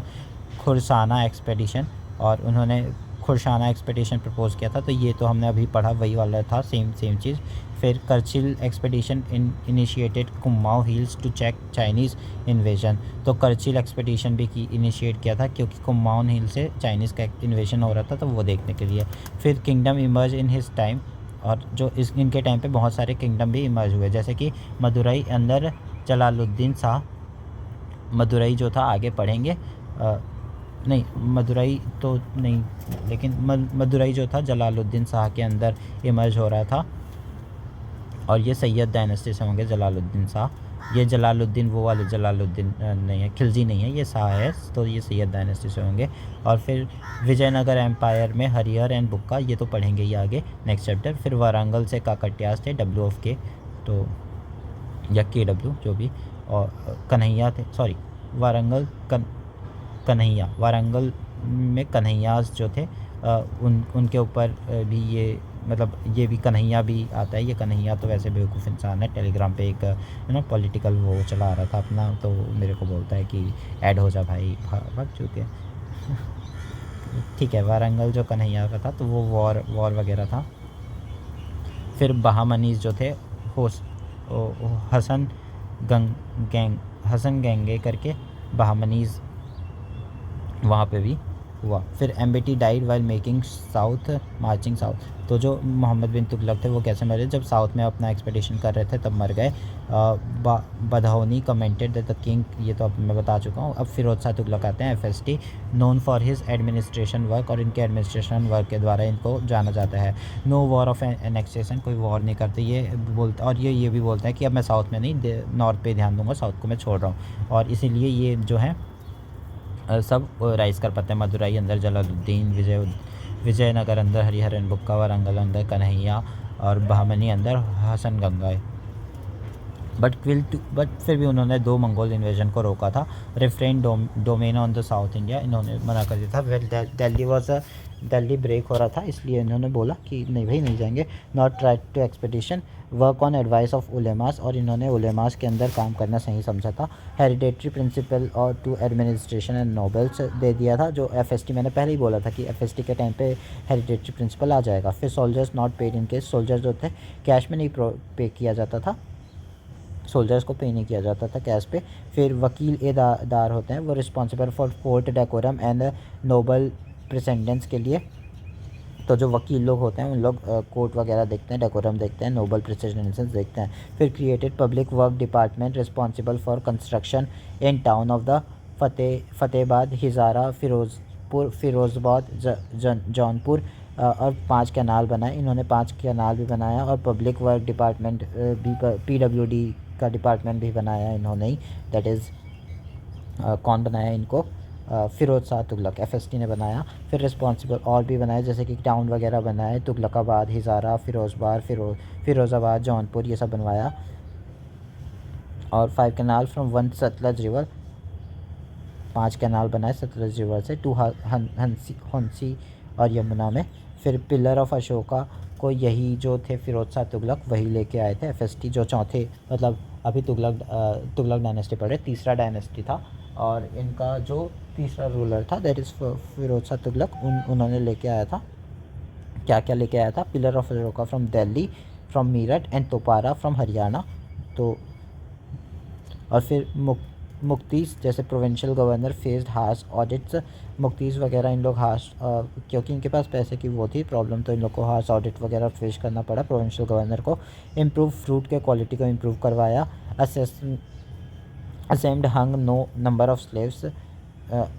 खुरसाना एक्सपेडिशन, और उन्होंने खुरसाना एक्सपेडिशन प्रपोज़ किया था, तो ये तो हमने अभी पढ़ा, वही वाला था, सेम चीज़। फिर Qarachil expedition initiated Kumaon hills to check Chinese invasion. तो करचिल एक्सपेडिशन भी इनिशिएट किया था क्योंकि कुमाऊं हिल से चाइनीज़ का इन्वेजन हो रहा था, तो वो देखने के लिए। फिर kingdom emerge in his time, और जो इनके टाइम पे बहुत सारे किंगडम भी इमर्ज हुए, जैसे कि मदुरई अंदर जलालुद्दीन शाह। मदुरई जो था, आगे पढ़ेंगे, नहीं मदुरई तो नहीं, लेकिन मदुरई जो था जलालुद्दीन शाह के अंदर इमर्ज हो रहा था, और ये सैयद डायनेस्टी से होंगे जलालुद्दीन शाह। ये जलालुद्दीन वो वाले जलालुद्दीन नहीं है, खिलजी नहीं है, ये शाह है, तो ये सैयद डायनेस्टी से होंगे। और फिर विजयनगर एम्पायर में हरिहर एंड बुक्का, ये तो पढ़ेंगे ही आगे नेक्स्ट चैप्टर। फिर वारंगल से काकटियास थे, WK, तो या KW जो भी, और कन्हैया थे, सॉरी वारंगल कन्हैया, वारंगल में कन्हैयास जो थे, उनके ऊपर भी ये मतलब ये भी कन्हैया भी आता है। ये कन्हैया तो वैसे बेवकूफ़ इंसान है, टेलीग्राम पे एक पॉलिटिकल वो चला रहा था अपना, तो मेरे को बोलता है कि ऐड हो जा भाई, भाग चुके। ठीक है, वारंगल जो कन्हैया का था, तो वो वॉर वगैरह था। फिर बहामनीज जो थे, हसन गंगे करके बहामनीज, वहाँ पे भी हुआ। फिर MBT died while making marching south. तो जो मोहम्मद बिन तुगलक थे वो कैसे मरे, जब साउथ में अपना एक्सपेडिशन कर रहे थे तब मर गए। बधौनी कमेंटेड द किंग, ये तो अब मैं बता चुका हूँ। अब फिरोज शाह तुगलक आते हैं, FST, known for his administration work, और इनके एडमिनिस्ट्रेशन वर्क के द्वारा इनको जाना जाता है। नो वॉर ऑफ एनेक्सेशन, कोई वॉर नहीं करते ये बोलते, और ये भी बोलते हैं कि अब मैं साउथ में नहीं, नॉर्थ पे ध्यान दूंगा, साउथ को मैं छोड़ रहा हूँ। और इसीलिए ये जो है सब राइज कर पाते हैं। मदुरई अंदर जलालुद्दीन, विजयनगर अंदर हरिहर एंड बुक्का, वारंगल अंदर कन्हैया, और बहामनी अंदर हसन गंगा। बट फिर भी उन्होंने 2 मंगोल इन्वेजन को रोका था। Refrain domain on the south India, इन्होंने मना कर दिया था। दिल्ली ब्रेक हो रहा था, इसलिए इन्होंने बोला कि नहीं भाई नहीं जाएंगे। Not try to expedition, work on advice of उलेमास, और इन्होंने उलेमास के अंदर काम करना सही समझा था। हेरिडेटरी प्रिंसिपल और टू एडमिनिस्ट्रेशन एंड नोबल्स दे दिया था, जो FST मैंने पहले ही बोला था कि FST के टाइम पे हेरिडेटरी प्रिंसिपल आ जाएगा। फिर soldiers not paid in case, soldier जो थे कैश में नहीं पे किया जाता था, सोल्जर्स को पे नहीं किया जाता था कैश पे। फिर वकील दार होते हैं, वो responsible for court decorum and noble presidents के लिए। तो जो वकील लोग होते हैं उन लोग कोर्ट वगैरह देखते हैं, डेकोरम देखते हैं, नोबल प्रेसिडेंसेस देखते हैं। फिर created public work department responsible for construction in town of the Fatehabad, Hisar, Firozabad, Jaunpur, और 5 कैनाल बनाए इन्होंने, 5 कैनाल भी बनाया। और पब्लिक वर्क डिपार्टमेंट भी, PWD का डिपार्टमेंट भी बनाया इन्होंने ही, दैट इज़ कौन बनाया इनको, फिरोज शाह तुगलक, FST ने बनाया। फिर रिस्पॉन्सिबल और भी बनाए, जैसे कि टाउन वगैरह बनाए, तुगलकाबाद, हिजारा, फिरोज़ाबाद, जौनपुर, ये सब बनवाया। और 5 canal from 1 Sutlej river, 5 canal बनाए सतलज रिवर से, 2 हंसी और यमुना में। फिर पिलर ऑफ अशोका को यही जो थे फिरोज शाह तुगलक वही लेके आए थे। FST जो चौथे, मतलब अभी तुगलक डायनेस्टी पढ़े, तीसरा डायनेस्टी था, और इनका जो तीसरा रूलर था दैट इज़ फिरोज शाह तुगलक, उन्होंने लेके आया था। क्या क्या लेके आया था, pillar of Ashoka from Delhi, from Meerut and Topra from Haryana. तो और फिर मुक्तीस, जैसे provincial governor faced harsh audits, मुक्तीस वगैरह इन लोग हार्श, क्योंकि इनके पास पैसे की वो थी प्रॉब्लम, तो इन लोग को हार्श ऑडिट वगैरह फेस करना पड़ा प्रोविंशियल गवर्नर को। इम्प्रूव फ्रूट के क्वालिटी को इम्प्रूव करवाया। Assessed hung no number of slaves,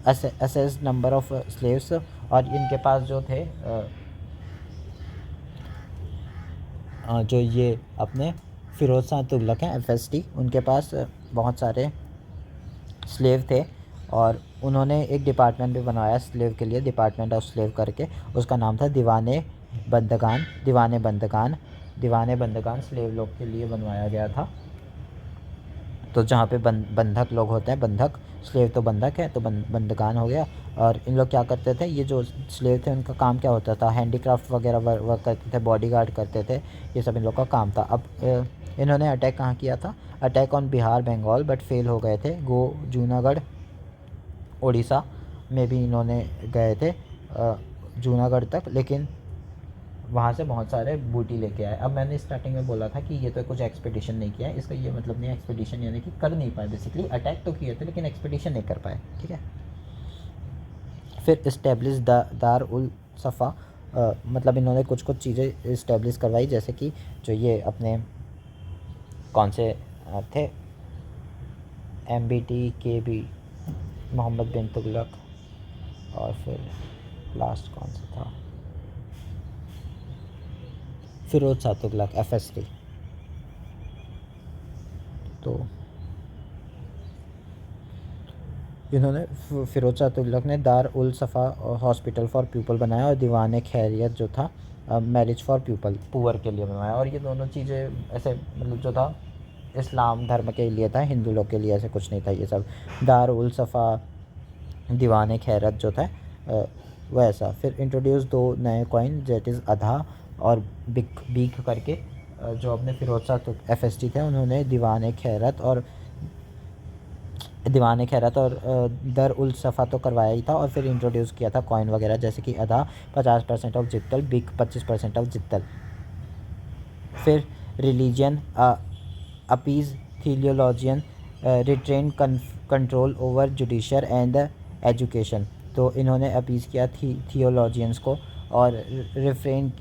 assessed number of slaves. और इनके पास जो थे जो ये अपने फिरोज शाह तुगलक हैं, FST, उनके पास बहुत सारे स्लेव थे, और उन्होंने एक डिपार्टमेंट भी बनवाया स्लेव के लिए, डिपार्टमेंट ऑफ स्लेव करके, उसका नाम था दीवाने बंदगान स्लेव लोग के लिए बनवाया गया था। तो जहाँ पे बंधक लोग होते हैं, बंधक, स्लेव तो बंधक है, तो बंदगान हो गया। और इन लोग क्या करते थे, ये जो स्लेव थे उनका काम क्या होता था, हैंडीक्राफ्ट वगैरह वर्क करते थे, बॉडीगार्ड करते थे, ये सब इन लोग का काम था। अब इन्होंने अटैक कहाँ किया था, attack on Bihar Bengal, but fail हो गए थे। जूनागढ़ उड़ीसा में भी इन्होंने गए थे जूनागढ़ तक, लेकिन वहाँ से बहुत सारे बूटी लेके आए। अब मैंने स्टार्टिंग में बोला था कि ये तो कुछ एक्सपेडिशन नहीं किया है, इसका ये मतलब नहीं, एक्सपेडिशन यानी कि कर नहीं पाए, बेसिकली अटैक तो किए थे लेकिन एक्सपेडिशन नहीं कर पाए, ठीक है। फिर इस्टेब्लिश दार उल सफ़ा, मतलब इन्होंने कुछ कुछ चीज़ें इस्टेब्लिश करवाई, जैसे कि जो ये अपने कौन से थे, MBT KB, मोहम्मद बिन तुगलक, और फिर लास्ट कौन सा था, फिरोज शाह तुगलक, FST। तो इन्होंने फिरोज शाह तुगलक ने दार उल सफ़ा हॉस्पिटल फॉर पीपल बनाया, और दीवान खैरियत जो था मैरिज फॉर पीपल, पुअर के लिए बनवाया। और ये दोनों चीज़ें ऐसे मतलब जो था इस्लाम धर्म के लिए था, हिंदू लोग के लिए ऐसे कुछ नहीं था ये सब। दार उल सफ़ा, दीवान खैरत जो था वैसा। फिर इंट्रोड्यूस 2 नए कॉइन, जेट इज़ अधा और बीक करके, जो अपने फिरोज शाह FST थे, उन्होंने दीवान खैरत और दर उल सफ़ा तो करवाया ही था, और फिर इंट्रोड्यूस किया था कॉइन वगैरह, जैसे कि अधा 50% of jital, big 25% of jital. फिर religion appease theologian retain control over judiciary and education. तो इन्होंने अपीज़ किया थियोलॉजियंस को, और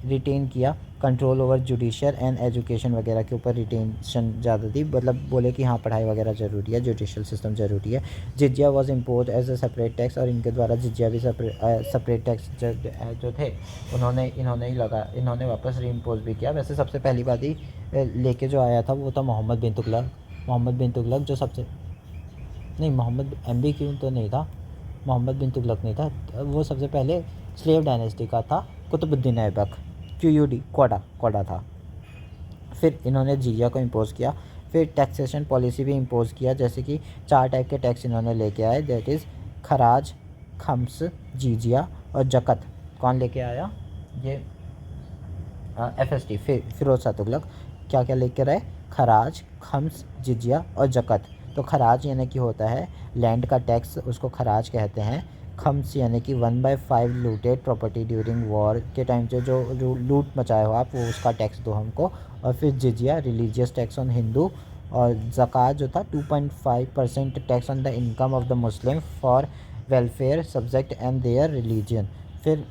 रिटेन किया control over judiciary and education वगैरह के ऊपर रिटेंशन ज़्यादा थी, मतलब बोले कि हाँ पढ़ाई वगैरह ज़रूरी है, जुडिशल सिस्टम ज़रूरी है। Jizya was impose as a separate tax, और इनके द्वारा जिजिया भी सेपरेट टैक्स जो थे इन्होंने वापस रीइम्पोज भी किया। वैसे सबसे पहली बात ही लेके जो आया था वो था मोहम्मद बिन तुगलक, जो सबसे नहीं, मोहम्मद MBQ तो नहीं था, मोहम्मद बिन तुगलक नहीं था, वो सबसे पहले स्लेव डायनेस्टी का था, कुतुबुद्दीन ऐबक, QUD कोडा था। फिर इन्होंने जिजिया को इम्पोज़ किया। फिर टैक्सेशन पॉलिसी भी इम्पोज़ किया, जैसे कि 4 टाइप के टैक्स इन्होंने लेके आए, दैट इज़ खराज, खम्स, जिजिया और जकत। कौन लेके आया, ये FST फिरोज शाह तुगलक। क्या क्या लेकर आए, खराज, खम्स, जिजिया और जकत। तो खराज यानी कि होता है लैंड का टैक्स, उसको खराज कहते हैं। खम्स यानी कि 1/5 लूटेड प्रॉपर्टी ड्यूरिंग वॉर के टाइम से जो लूट मचाए हो आप, वो उसका टैक्स दो हमको। और फिर जिजिया रिलीजियस टैक्स ऑन हिंदू, और ज़कात जो था 2.5% tax on the income of the Muslim for welfare subject and their religion. फिर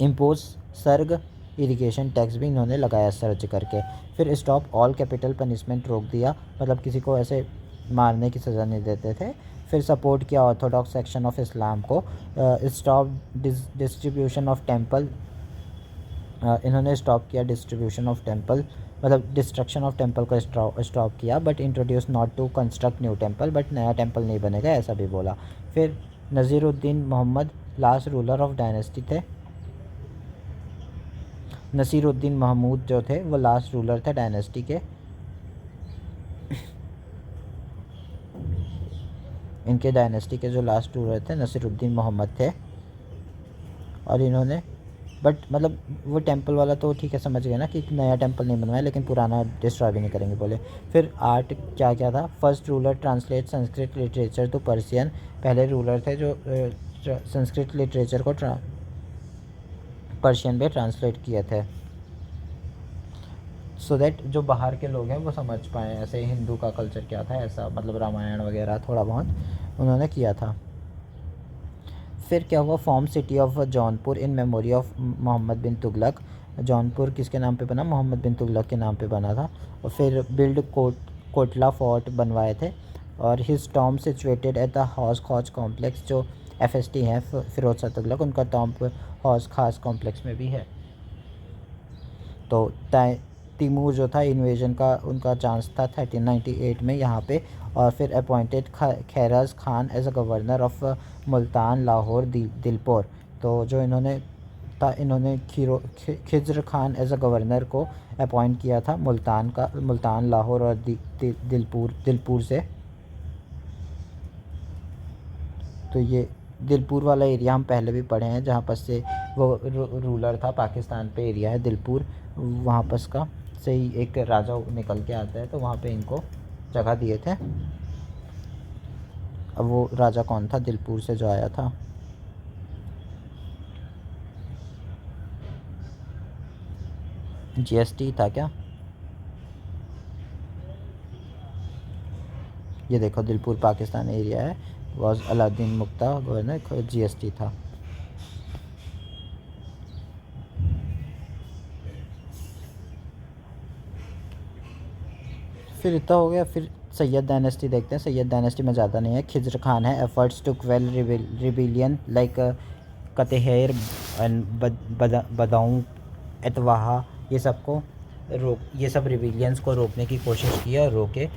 इम्पोज सर्ग इरिगेशन टैक्स भी इन्होंने लगाया सर्च करके। फिर स्टॉप ऑल कैपिटल पनिशमेंट रोक दिया, मतलब किसी को ऐसे मारने की सज़ा नहीं देते थे। फिर सपोर्ट किया ऑर्थोडॉक्स सेक्शन ऑफ इस्लाम को। स्टॉप डिस्ट्रीब्यूशन ऑफ टेम्पल, इन्होंने स्टॉप किया डिस्ट्रीब्यूशन ऑफ टेम्पल, मतलब डिस्ट्रक्शन ऑफ टेम्पल को स्टॉप किया, but introduce not to construct new temple, but नया टेम्पल नहीं बनेगा ऐसा भी बोला। फिर Nasiruddin Mohammad last ruler of dynasty थे, नसीरुद्दीन महमूद जो थे वो लास्ट रूलर थे डायनेस्टी के। इनके डायनेस्टी के जो लास्ट रूलर थे नसीरुद्दीन मोहम्मद थे। और इन्होंने बट मतलब वो टेंपल वाला तो ठीक है, समझ गए ना कि नया टेंपल नहीं बनवाया, लेकिन पुराना डिस्ट्रॉय भी नहीं करेंगे बोले। फिर आर्ट क्या क्या था, first ruler translate Sanskrit literature to Persian, पहले रूलर थे जो संस्कृत लिटरेचर को पर्शियन में ट्रांसलेट किए थे, सो दैट जो बाहर के लोग हैं वो समझ पाएँ ऐसे हिंदू का कल्चर क्या था, ऐसा मतलब रामायण वगैरह थोड़ा बहुत उन्होंने किया था। फिर क्या हुआ, form city of Jaunpur in memory of Mohammad bin Tughlaq. Jaunpur किसके नाम पे बना, मोहम्मद बिन तुगलक के नाम पे बना था। और फिर बिल्ड कोटला फोर्ट बनवाए थे। और his Tom situated at the हौज खास कॉम्प्लेक्स, जो FST हैं फिरोज शाह तुगलक, उनका टॉम हौज खास कॉम्प्लेक्स में भी है। तो तैमूर जो था इन्वेजन का उनका चांस था 1398 में यहाँ पे, और फिर अपॉइंटेड खैराज Khan as a governor of Multan Lahore Dipalpur. तो जो इन्होंने Khizr Khan as a governor को अपॉइंट किया था मुल्तान लाहौर और दिलपुर से। तो ये दिलपुर वाला एरिया हम पहले भी पढ़े हैं, जहाँ पर से वो रूलर था, पाकिस्तान पे एरिया है दिलपुर, वहाँ पर का से ही एक राजा निकल के आता है, तो वहाँ पे इनको जगह दिए थे। अब वो राजा कौन था दिलपुर से जो आया था? जीएसटी था क्या? ये देखो दिलपुर पाकिस्तान एरिया है, was Alauddin Mukta governor, GST था। फिर इतना हो गया, फिर सैयद डायनेस्टी देखते हैं। सैयद डायनेस्टी में ज़्यादा नहीं है। खिज्र खान है, efforts to quell rebellion like Katehar and Badaun Etawah, ये सब रिबिलियंस को रोकने की कोशिश की और रोके।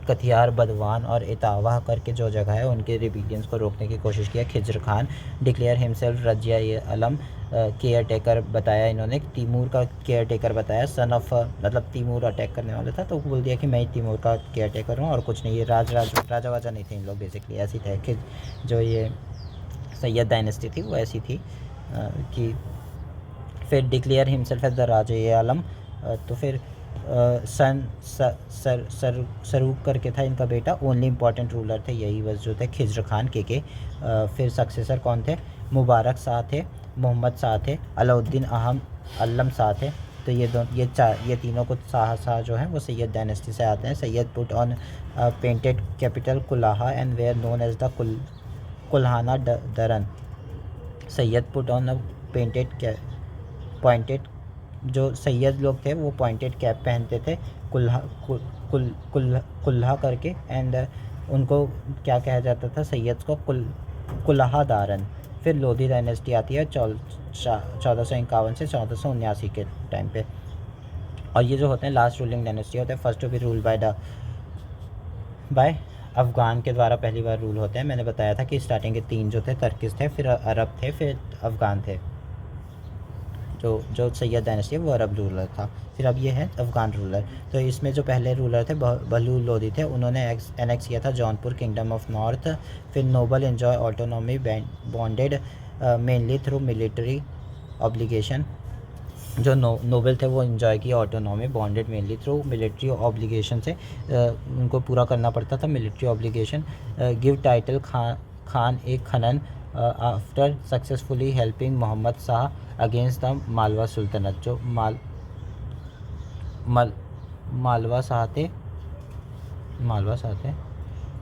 कथियार बदवान और इतावा करके जो जगह है उनके रिबिलियंस को रोकने की कोशिश किया। खिज्र खान डिक्लेयर हिमसेल्फ रजिया अलम केयर टेकर बताया, इन्होंने तैमूर का केयर टेकर बताया। सन ऑफ मतलब तैमूर अटैक करने वाला था तो बोल दिया कि मैं तैमूर का केयर टेकर हूँ और कुछ नहीं। ये राजा वाजा नहीं थे इन लोग, बेसिकली ऐसी थे कि जो ये सैयद डायनेस्टी थी वो ऐसी थी कि फिर डिक्लेयर हिमसेल्फ एज द राजा आलम। तो फिर सन सरूक करके था इनका बेटा, ओनली इम्पॉर्टेंट रूलर थे यही बस जो थे खिज्र खान के। फिर सक्सेसर कौन थे? मुबारक शाह थे, मोहम्मद शाह थे, अलाउद्दीन अल्लम शाह थे। तो ये तीनों को शाह जो हैं वो सैयद डायनेस्टी से आते हैं। Sayyid put on painted capital कुलाहा and were known as the कुल्हाना दरन। सैयद पुट ऑन पॉइंटेड, जो सैयद लोग थे वो पॉइंटेड कैप पहनते थे कुल्हा करके, एंड उनको क्या कहा जाता था सैयद को? कुल्हा दारन। फिर लोधी डायनेस्टी आती है 1451 से 1479 के टाइम पे, और ये जो होते हैं लास्ट रूलिंग डायनेस्टी होते हैं। First to be rule by Afghan के द्वारा पहली बार रूल होते हैं। मैंने बताया था कि स्टार्टिंग के 3 जो थे तर्किस थे, फिर अरब थे, फिर अफ़गान थे। जो सैयद डायनेस्टी है वो अरब रूलर था। फिर अब ये है अफ़गान रूलर। तो इसमें जो पहले रूलर थे बहलूल लोदी थे, उन्होंने एनेक्स किया था जौनपुर किंगडम ऑफ नॉर्थ। फिर noble enjoy autonomy bonded mainly through military obligation. जो नोबल थे वो इन्जॉय किया autonomy bonded mainly through military obligation से, उनको पूरा करना पड़ता था military obligation. Give title Khan एक खनन after successfully helping Mohammad Shah against the Malwa sultanate. जो मालवा शाह थे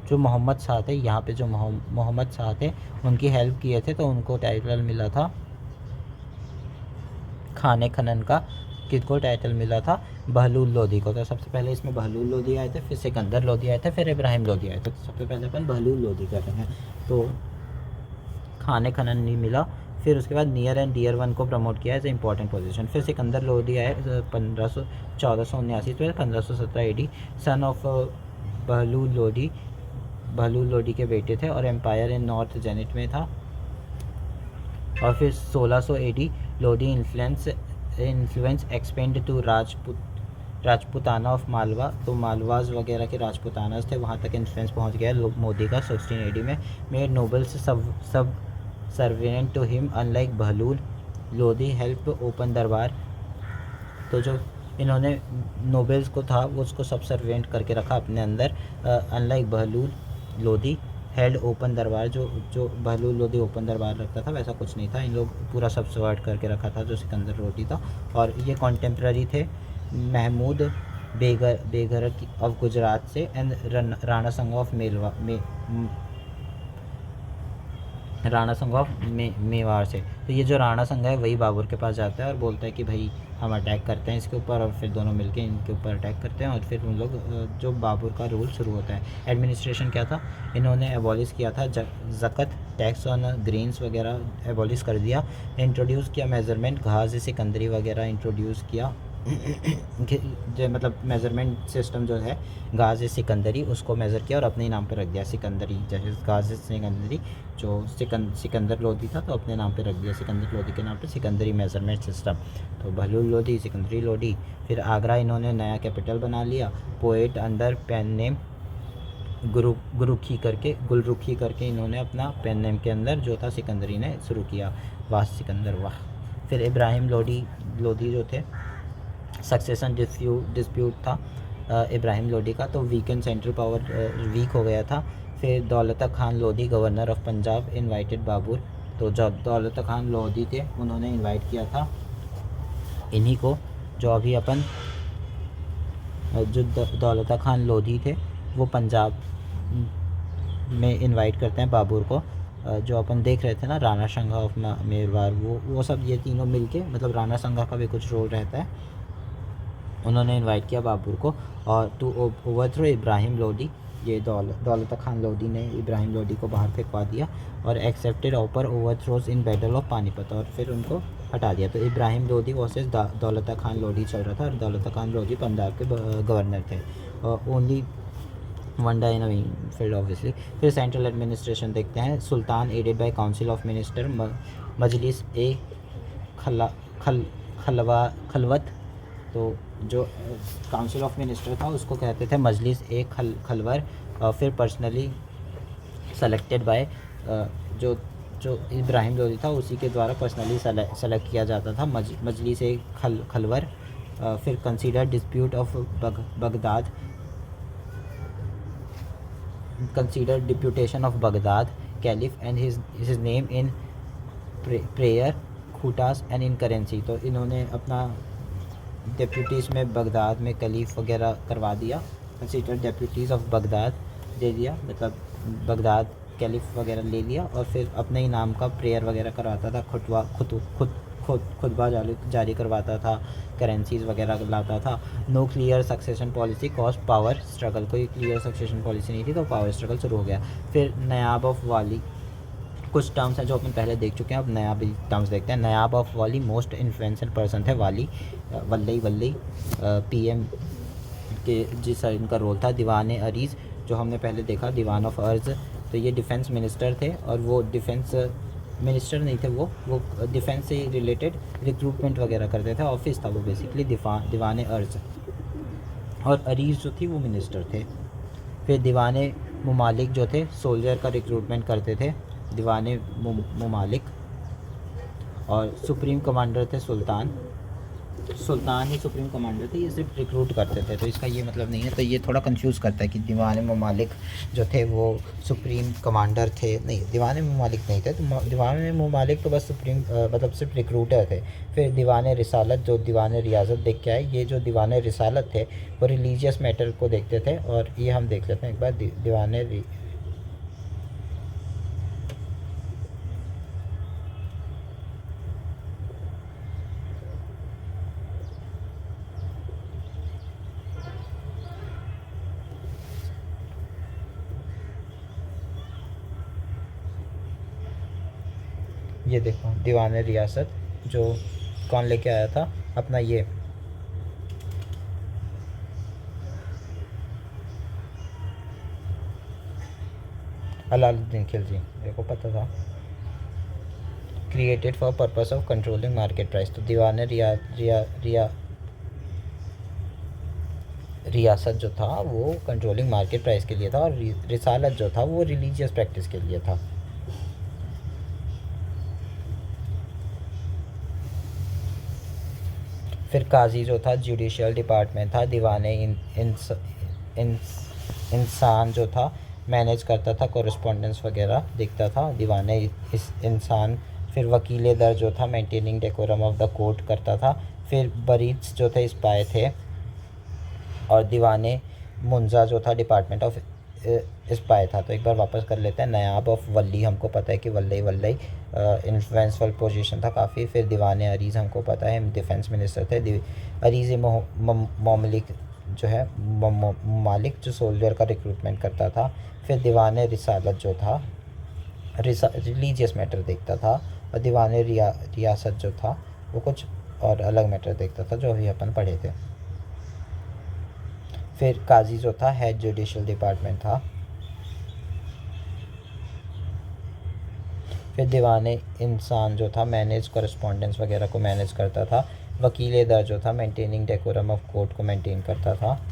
जो मोहम्मद शाह थे, यहाँ पे जो मोहम्मद शाह थे उनकी हेल्प किए थे, तो उनको टाइटल मिला था खाने खनन का। किसको टाइटल मिला था? बहलूल लोधी को। तो सबसे पहले इसमें बहलूल लोधी आए थे, फिर सिकंदर लोधी आए थे, फिर इब्राहिम लोधी आए थे। तो सबसे पहले अपन बहलूल लोधी कर रहे हैं। तो खाने खनन नहीं मिला। फिर उसके बाद नियर एंड डियर वन को प्रमोट किया एज ए इंपॉर्टेंट पोजीशन। फिर सिकंदर लोधी आए 1479 से 1517 AD। सन ऑफ बहलूल लोधी के बेटे थे और एम्पायर इन नॉर्थ जेनिट में था। और फिर 1600 AD Lodhi influence expand to Rajputana of Malwa. तो मालवाज वगैरह के राजपुतानास थे, वहाँ तक इन्फ्लुएंस पहुँच गया मोदी का 16 AD में। Made nobles sub servant to him unlike Bahlul Lodi help open दरबार। तो जो इन्होंने नोबल्स को था वो उसको सब सर्वेंट करके रखा अपने अंदर, unlike Bahlul Lodhi held open दरबार। जो बहलूल लोधी ओपन दरबार रखता था वैसा कुछ नहीं था, इन लोग पूरा सब सर्वाइट करके रखा था जो सिकंदर लोधी था। और ये कॉन्टेम्प्ररी थे महमूद बेगर ऑफ गुजरात से एंड राणा संघ ऑफ मेवाड़ से। तो ये जो राणा संघ है वही बाबर के पास जाता है और बोलता है कि भाई हम अटैक करते हैं इसके ऊपर, और फिर दोनों मिलके इनके ऊपर अटैक करते हैं और फिर उन लोग जो बाबर का रूल शुरू होता है। एडमिनिस्ट्रेशन क्या था? इन्होंने एबॉलिश किया था ज़कत टैक्स ऑन ग्रेन्स वगैरह एबॉलिश कर दिया। इंट्रोड्यूस किया मेजरमेंट, घास सिकंदरी वगैरह इंट्रोड्यूस किया। जो मतलब मेज़रमेंट सिस्टम जो है गाज़ सिकंदरी उसको मेज़र किया और अपने ही नाम पे रख दिया सिकंदरी। जैसे गाज़ सिकंदरी जो सिकंदर लोधी था तो अपने नाम पे रख दिया सिकंदर लोधी के नाम पे सिकंदरी मेज़रमेंट सिस्टम। तो बहलूल लोधी, सिकंदरी लोधी। फिर आगरा इन्होंने नया कैपिटल बना लिया। Poet under pen name Gulrukhi करके इन्होंने अपना पेन नेम के अंदर जो था सिकंदरी ने शुरू किया। वाह सिकंदर वाह। फिर इब्राहिम लोधी जो थे, सक्सेशन डिस्प्यूट था इब्राहिम लोधी का, तो वीकेंड सेंट्रल पावर वीक हो गया था। फिर Daulat Khan Lodhi governor of Punjab invited Babur. तो जब दौलत खान लोधी थे उन्होंने इनवाइट किया था इन्हीं को, जो अभी अपन जो दौलत खान लोधी थे वो पंजाब में इनवाइट करते हैं बाबर को। जो अपन देख रहे थे ना राणा संघा ऑफ मेवाड़, वो सब ये तीनों मिलके, मतलब राणा संघा का भी कुछ रोल रहता है। उन्होंने इनवाइट किया बाबर को और टू ओवरथ्रो इब्राहिम लोधी। ये दौलत खान लोधी ने इब्राहिम लोधी को बाहर फेंकवा दिया और accepted offer overthrows in battle of Panipat, और फिर उनको हटा दिया। तो इब्राहिम लोधी वर्सेस दौलत खान लोधी चल रहा था और दौलत खान लोधी पंजाब के गवर्नर थे। Only one day in field obviously. फिर सेंट्रल एडमिनिस्ट्रेशन देखते हैं। Sultan aided by council of minister मजलिस ए खलवत। तो जो काउंसिल ऑफ मिनिस्टर था उसको कहते थे मजलिस ए खलवर। फिर पर्सनली सेलेक्टेड बाय जो जो इब्राहिम लोधी था उसी के द्वारा पर्सनली सेलेक्ट किया जाता था मजलिस ए खलवर। फिर consider dispute of Baghdad, considered deputation of Baghdad caliph and his name in prayer खूटास एंड इन करेंसी। तो इन्होंने अपना डिप्यूटीज़ में बगदाद में कलीफ वगैरह करवा दिया। कंसीडर डिप्यूटीज़ ऑफ बगदाद दे दिया, मतलब बगदाद कैलिफ वगैरह ले लिया और फिर अपने ही नाम का प्रेयर वगैरह करवाता था, खुतबा जारी करवाता था, करेंसीज वगैरह लाता था। No clear succession policy cost power struggle, कोई क्लियर सक्सेशन पॉलिसी नहीं थी तो पावर स्ट्रगल शुरू हो गया। फिर नायाब ऑफ वाली, कुछ टर्म्स हैं जो अपन पहले देख चुके हैं, अब नया भी टर्म्स देखते हैं। नायाब ऑफ वाली मोस्ट इन्फ्लुएंशियल पर्सन थे वाली वल्लई पीएम के जिस इनका रोल था। दीवान अरीज़ जो हमने पहले देखा, दीवान ऑफ अर्ज़, तो ये डिफेंस मिनिस्टर थे और वो डिफेंस मिनिस्टर नहीं थे, वो डिफेंस से रिलेटेड रिक्रूटमेंट वगैरह करते थे, ऑफिस था वो बेसिकली दीवान अर्ज़। और अरीज़ जो थी वो मिनिस्टर थे। फिर दीवान ममालिक जो थे सोल्जर का रिक्रूटमेंट करते थे, दीवान ममालिक। और सुप्रीम कमांडर थे सुल्तान ही सुप्रीम कमांडर थे, ये सिर्फ रिक्रूट करते थे, तो इसका ये मतलब नहीं है। तो ये थोड़ा कंफ्यूज करता है कि दीवान ममालिक जो थे वो सुप्रीम कमांडर थे, नहीं दीवान ममालिक नहीं थे। तो दीवान ममालिक तो बस सुप्रीम मतलब सिर्फ रिक्रूटर थे। फिर दीवान रिसालत जो दीवान रियासत देख के आए, ये जो दीवान रिसालत थे वो रिलीजियस मैटर को देखते थे। और ये हम देख लेते हैं एक बार, दीवान ये देखो दीवान रियासत जो कौन लेके आया था अपना, ये अलाउद्दीन खिलजी, देखो पता था। Created for purpose of controlling market price. तो दीवान रियासत जो था वो कंट्रोलिंग मार्केट प्राइस के लिए था और रिसालत जो था वो रिलीजियस प्रैक्टिस के लिए था। फिर काजी जो था जुडिशियल डिपार्टमेंट था। दीवान इंसान जो था मैनेज करता था, कॉरेस्पॉन्डेंस वगैरह देखता था, दीवान इंसान। फिर वकील दर जो था maintaining decorum of the court करता था। फिर बरीट्स जो थे स्पाई थे। और दीवान मुंजा जो था डिपार्टमेंट ऑफ स्पाई था। तो एक बार वापस कर लेते हैं। नायाब ऑफ वल्ली, हमको पता है कि वल्लई इन्फ्लुएंसफुल पोजीशन था काफ़ी। फिर दीवान अरीज़ हमको पता है डिफेंस मिनिस्टर थे। अरीज़ ममालिक जो है मालिक जो सोल्जर का रिक्रूटमेंट करता था। फिर दीवान रिसालत जो था रिलीजियस मैटर देखता था। और दीवान रियासत जो था वो कुछ और अलग मैटर देखता था, जो अभी अपन पढ़े थे। फिर काजी जो था हेड जुडिशल डिपार्टमेंट था। फिर दीवाने इंसान जो था मैनेज करस्पॉन्डेंस वगैरह को मैनेज करता था। वकील दर जो था मेंटेनिंग डेकोरम ऑफ कोर्ट को मेंटेन करता था।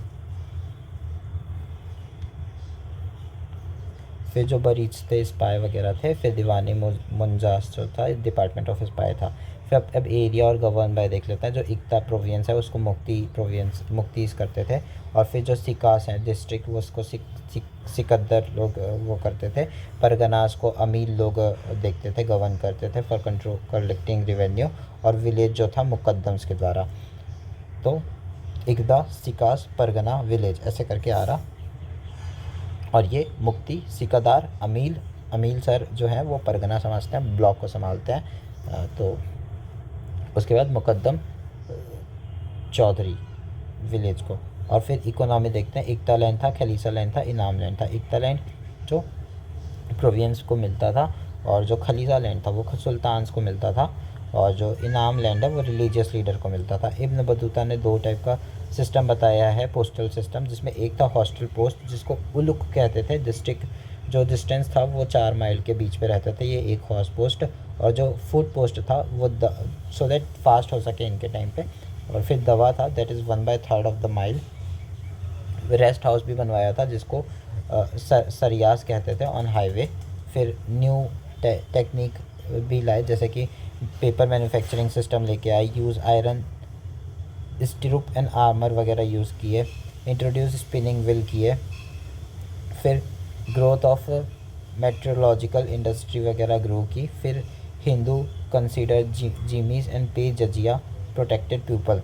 फिर जो बरीचते स्पाई वगैरह थे। फिर दीवानी मुंजास जो था डिपार्टमेंट ऑफ स्पाई था। फिर अब एरिया और गवर्न बाय देख लेते हैं। जो इक्ता प्रोविंस है उसको मुक्तीस करते थे। और फिर जो सिकास हैं डिस्ट्रिक्ट वो उसको सिकंदर लोग वो करते थे। परगनास को अमीर लोग देखते थे, गवर्न करते थे फॉर कंट्रोल कलेक्टिंग रिवेन्यू। और विलेज जो था मुकद्दम्स के द्वारा। तो इकदा, सिकास, परगना, विलेज ऐसे करके आ रहा। और ये मुक्ति, सिकदार, अमील सर जो हैं वो परगना समझते हैं, ब्लॉक को संभालते हैं। तो उसके बाद मुकद्दम चौधरी विलेज को। और फिर इकोनॉमी देखते हैं। इक्ता लैंड था, खलीसा लैंड था, इनाम लैंड था। इक्ता लैंड जो प्रोविंस को मिलता था, और जो खलीसा लैंड था वो सुल्तान्स को मिलता था, और जो इनाम लैंड है वो रिलीजियस लीडर को मिलता था। इब्न बतूता ने 2 टाइप का सिस्टम बताया है पोस्टल सिस्टम, जिसमें एक था हॉस्टल पोस्ट जिसको उलुक कहते थे। डिस्ट्रिक्ट जो डिस्टेंस था वो 4 माइल के बीच पे रहते थे, ये एक हॉर्स पोस्ट। और जो फूड पोस्ट था वो सो दैट फास्ट हो सके इनके टाइम पे। और फिर दवा था, that is 1/3 of the mile. Rest house भी बनवाया था जिसको सरियास कहते थे ऑन हाईवे। फिर न्यू टेक्निक भी लाए, जैसे कि पेपर मैन्युफैक्चरिंग सिस्टम लेके आए। यूज़ आयरन स्टिरुप एंड आर्मर वगैरह यूज़ किए। इंट्रोड्यूस स्पिनिंग व्हील किए। फिर ग्रोथ ऑफ मेट्रोलॉजिकल इंडस्ट्री वगैरह ग्रो की। फिर हिंदू कंसीडर जिमीज एंड पे जजिया प्रोटेक्टेड पीपल।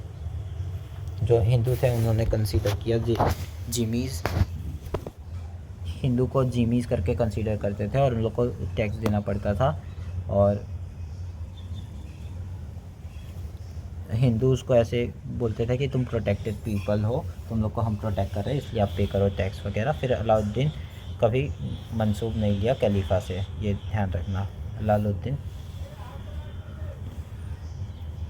जो हिंदू थे उन्होंने कंसीडर किया जिमीज़, हिंदू को जिमीज़ करके कंसीडर करते थे और उन लोग को टैक्स देना पड़ता था। और हिंदूज़ को ऐसे बोलते थे कि तुम प्रोटेक्टेड पीपल हो, तुम लोग को हम प्रोटेक्ट कर रहे हैं इसलिए आप पे करो टैक्स वगैरह। फिर अलाउद्दीन कभी मंसूब नहीं लिया खलीफा से, ये ध्यान रखना। अलाउद्दीन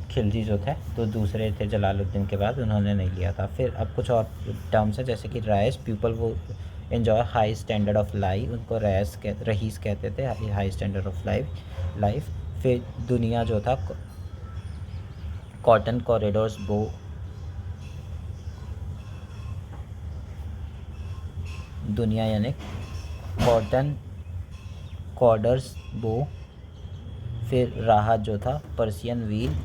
खिलजी जो थे तो दूसरे थे जलालुद्दीन के बाद, उन्होंने नहीं लिया था। फिर अब कुछ और टर्म्स है, जैसे कि राइस पीपल वो enjoy high standard of life, उनको रईस कहते थे, हाई स्टैंडर्ड ऑफ लाइफ। फिर दुनिया जो था कॉटन कॉरिडोर्स बो, दुनिया यानी कॉटन कॉर्डर्स बो। फिर राहत जो था पर्सियन व्हील।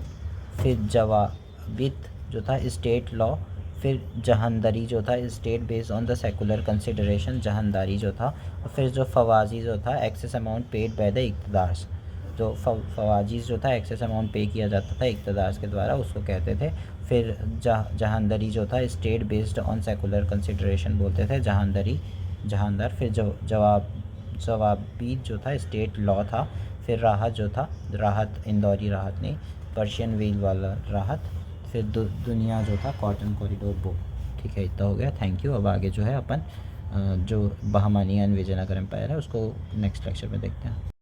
फिर जवाबित जो था स्टेट लॉ। फिर जहानदारी जो था state based on the secular consideration, जहानदारी जो था। और फिर जो फवाजी जो था excess amount paid by the इक़्तिदार्स, जो फवाजीज जो था एक्सेस अमाउंट पे किया जाता था इक़्तिदार्स के द्वारा, उसको कहते थे। फिर जहानदारी जो था state based on secular consideration बोलते थे, जहानदार। फिर जवाबी जो था स्टेट लॉ था। फिर राहत जो था, राहत इंदौरी राहत नहीं, पर्शियन व्हील वाला राहत। फिर दुनिया जो था कॉटन कॉरिडोर बो। ठीक है, इतना हो गया, थैंक यू। अब आगे जो है अपन जो बहमानी एंड विजयनगर एम्पायर है उसको नेक्स्ट लेक्चर में देखते हैं।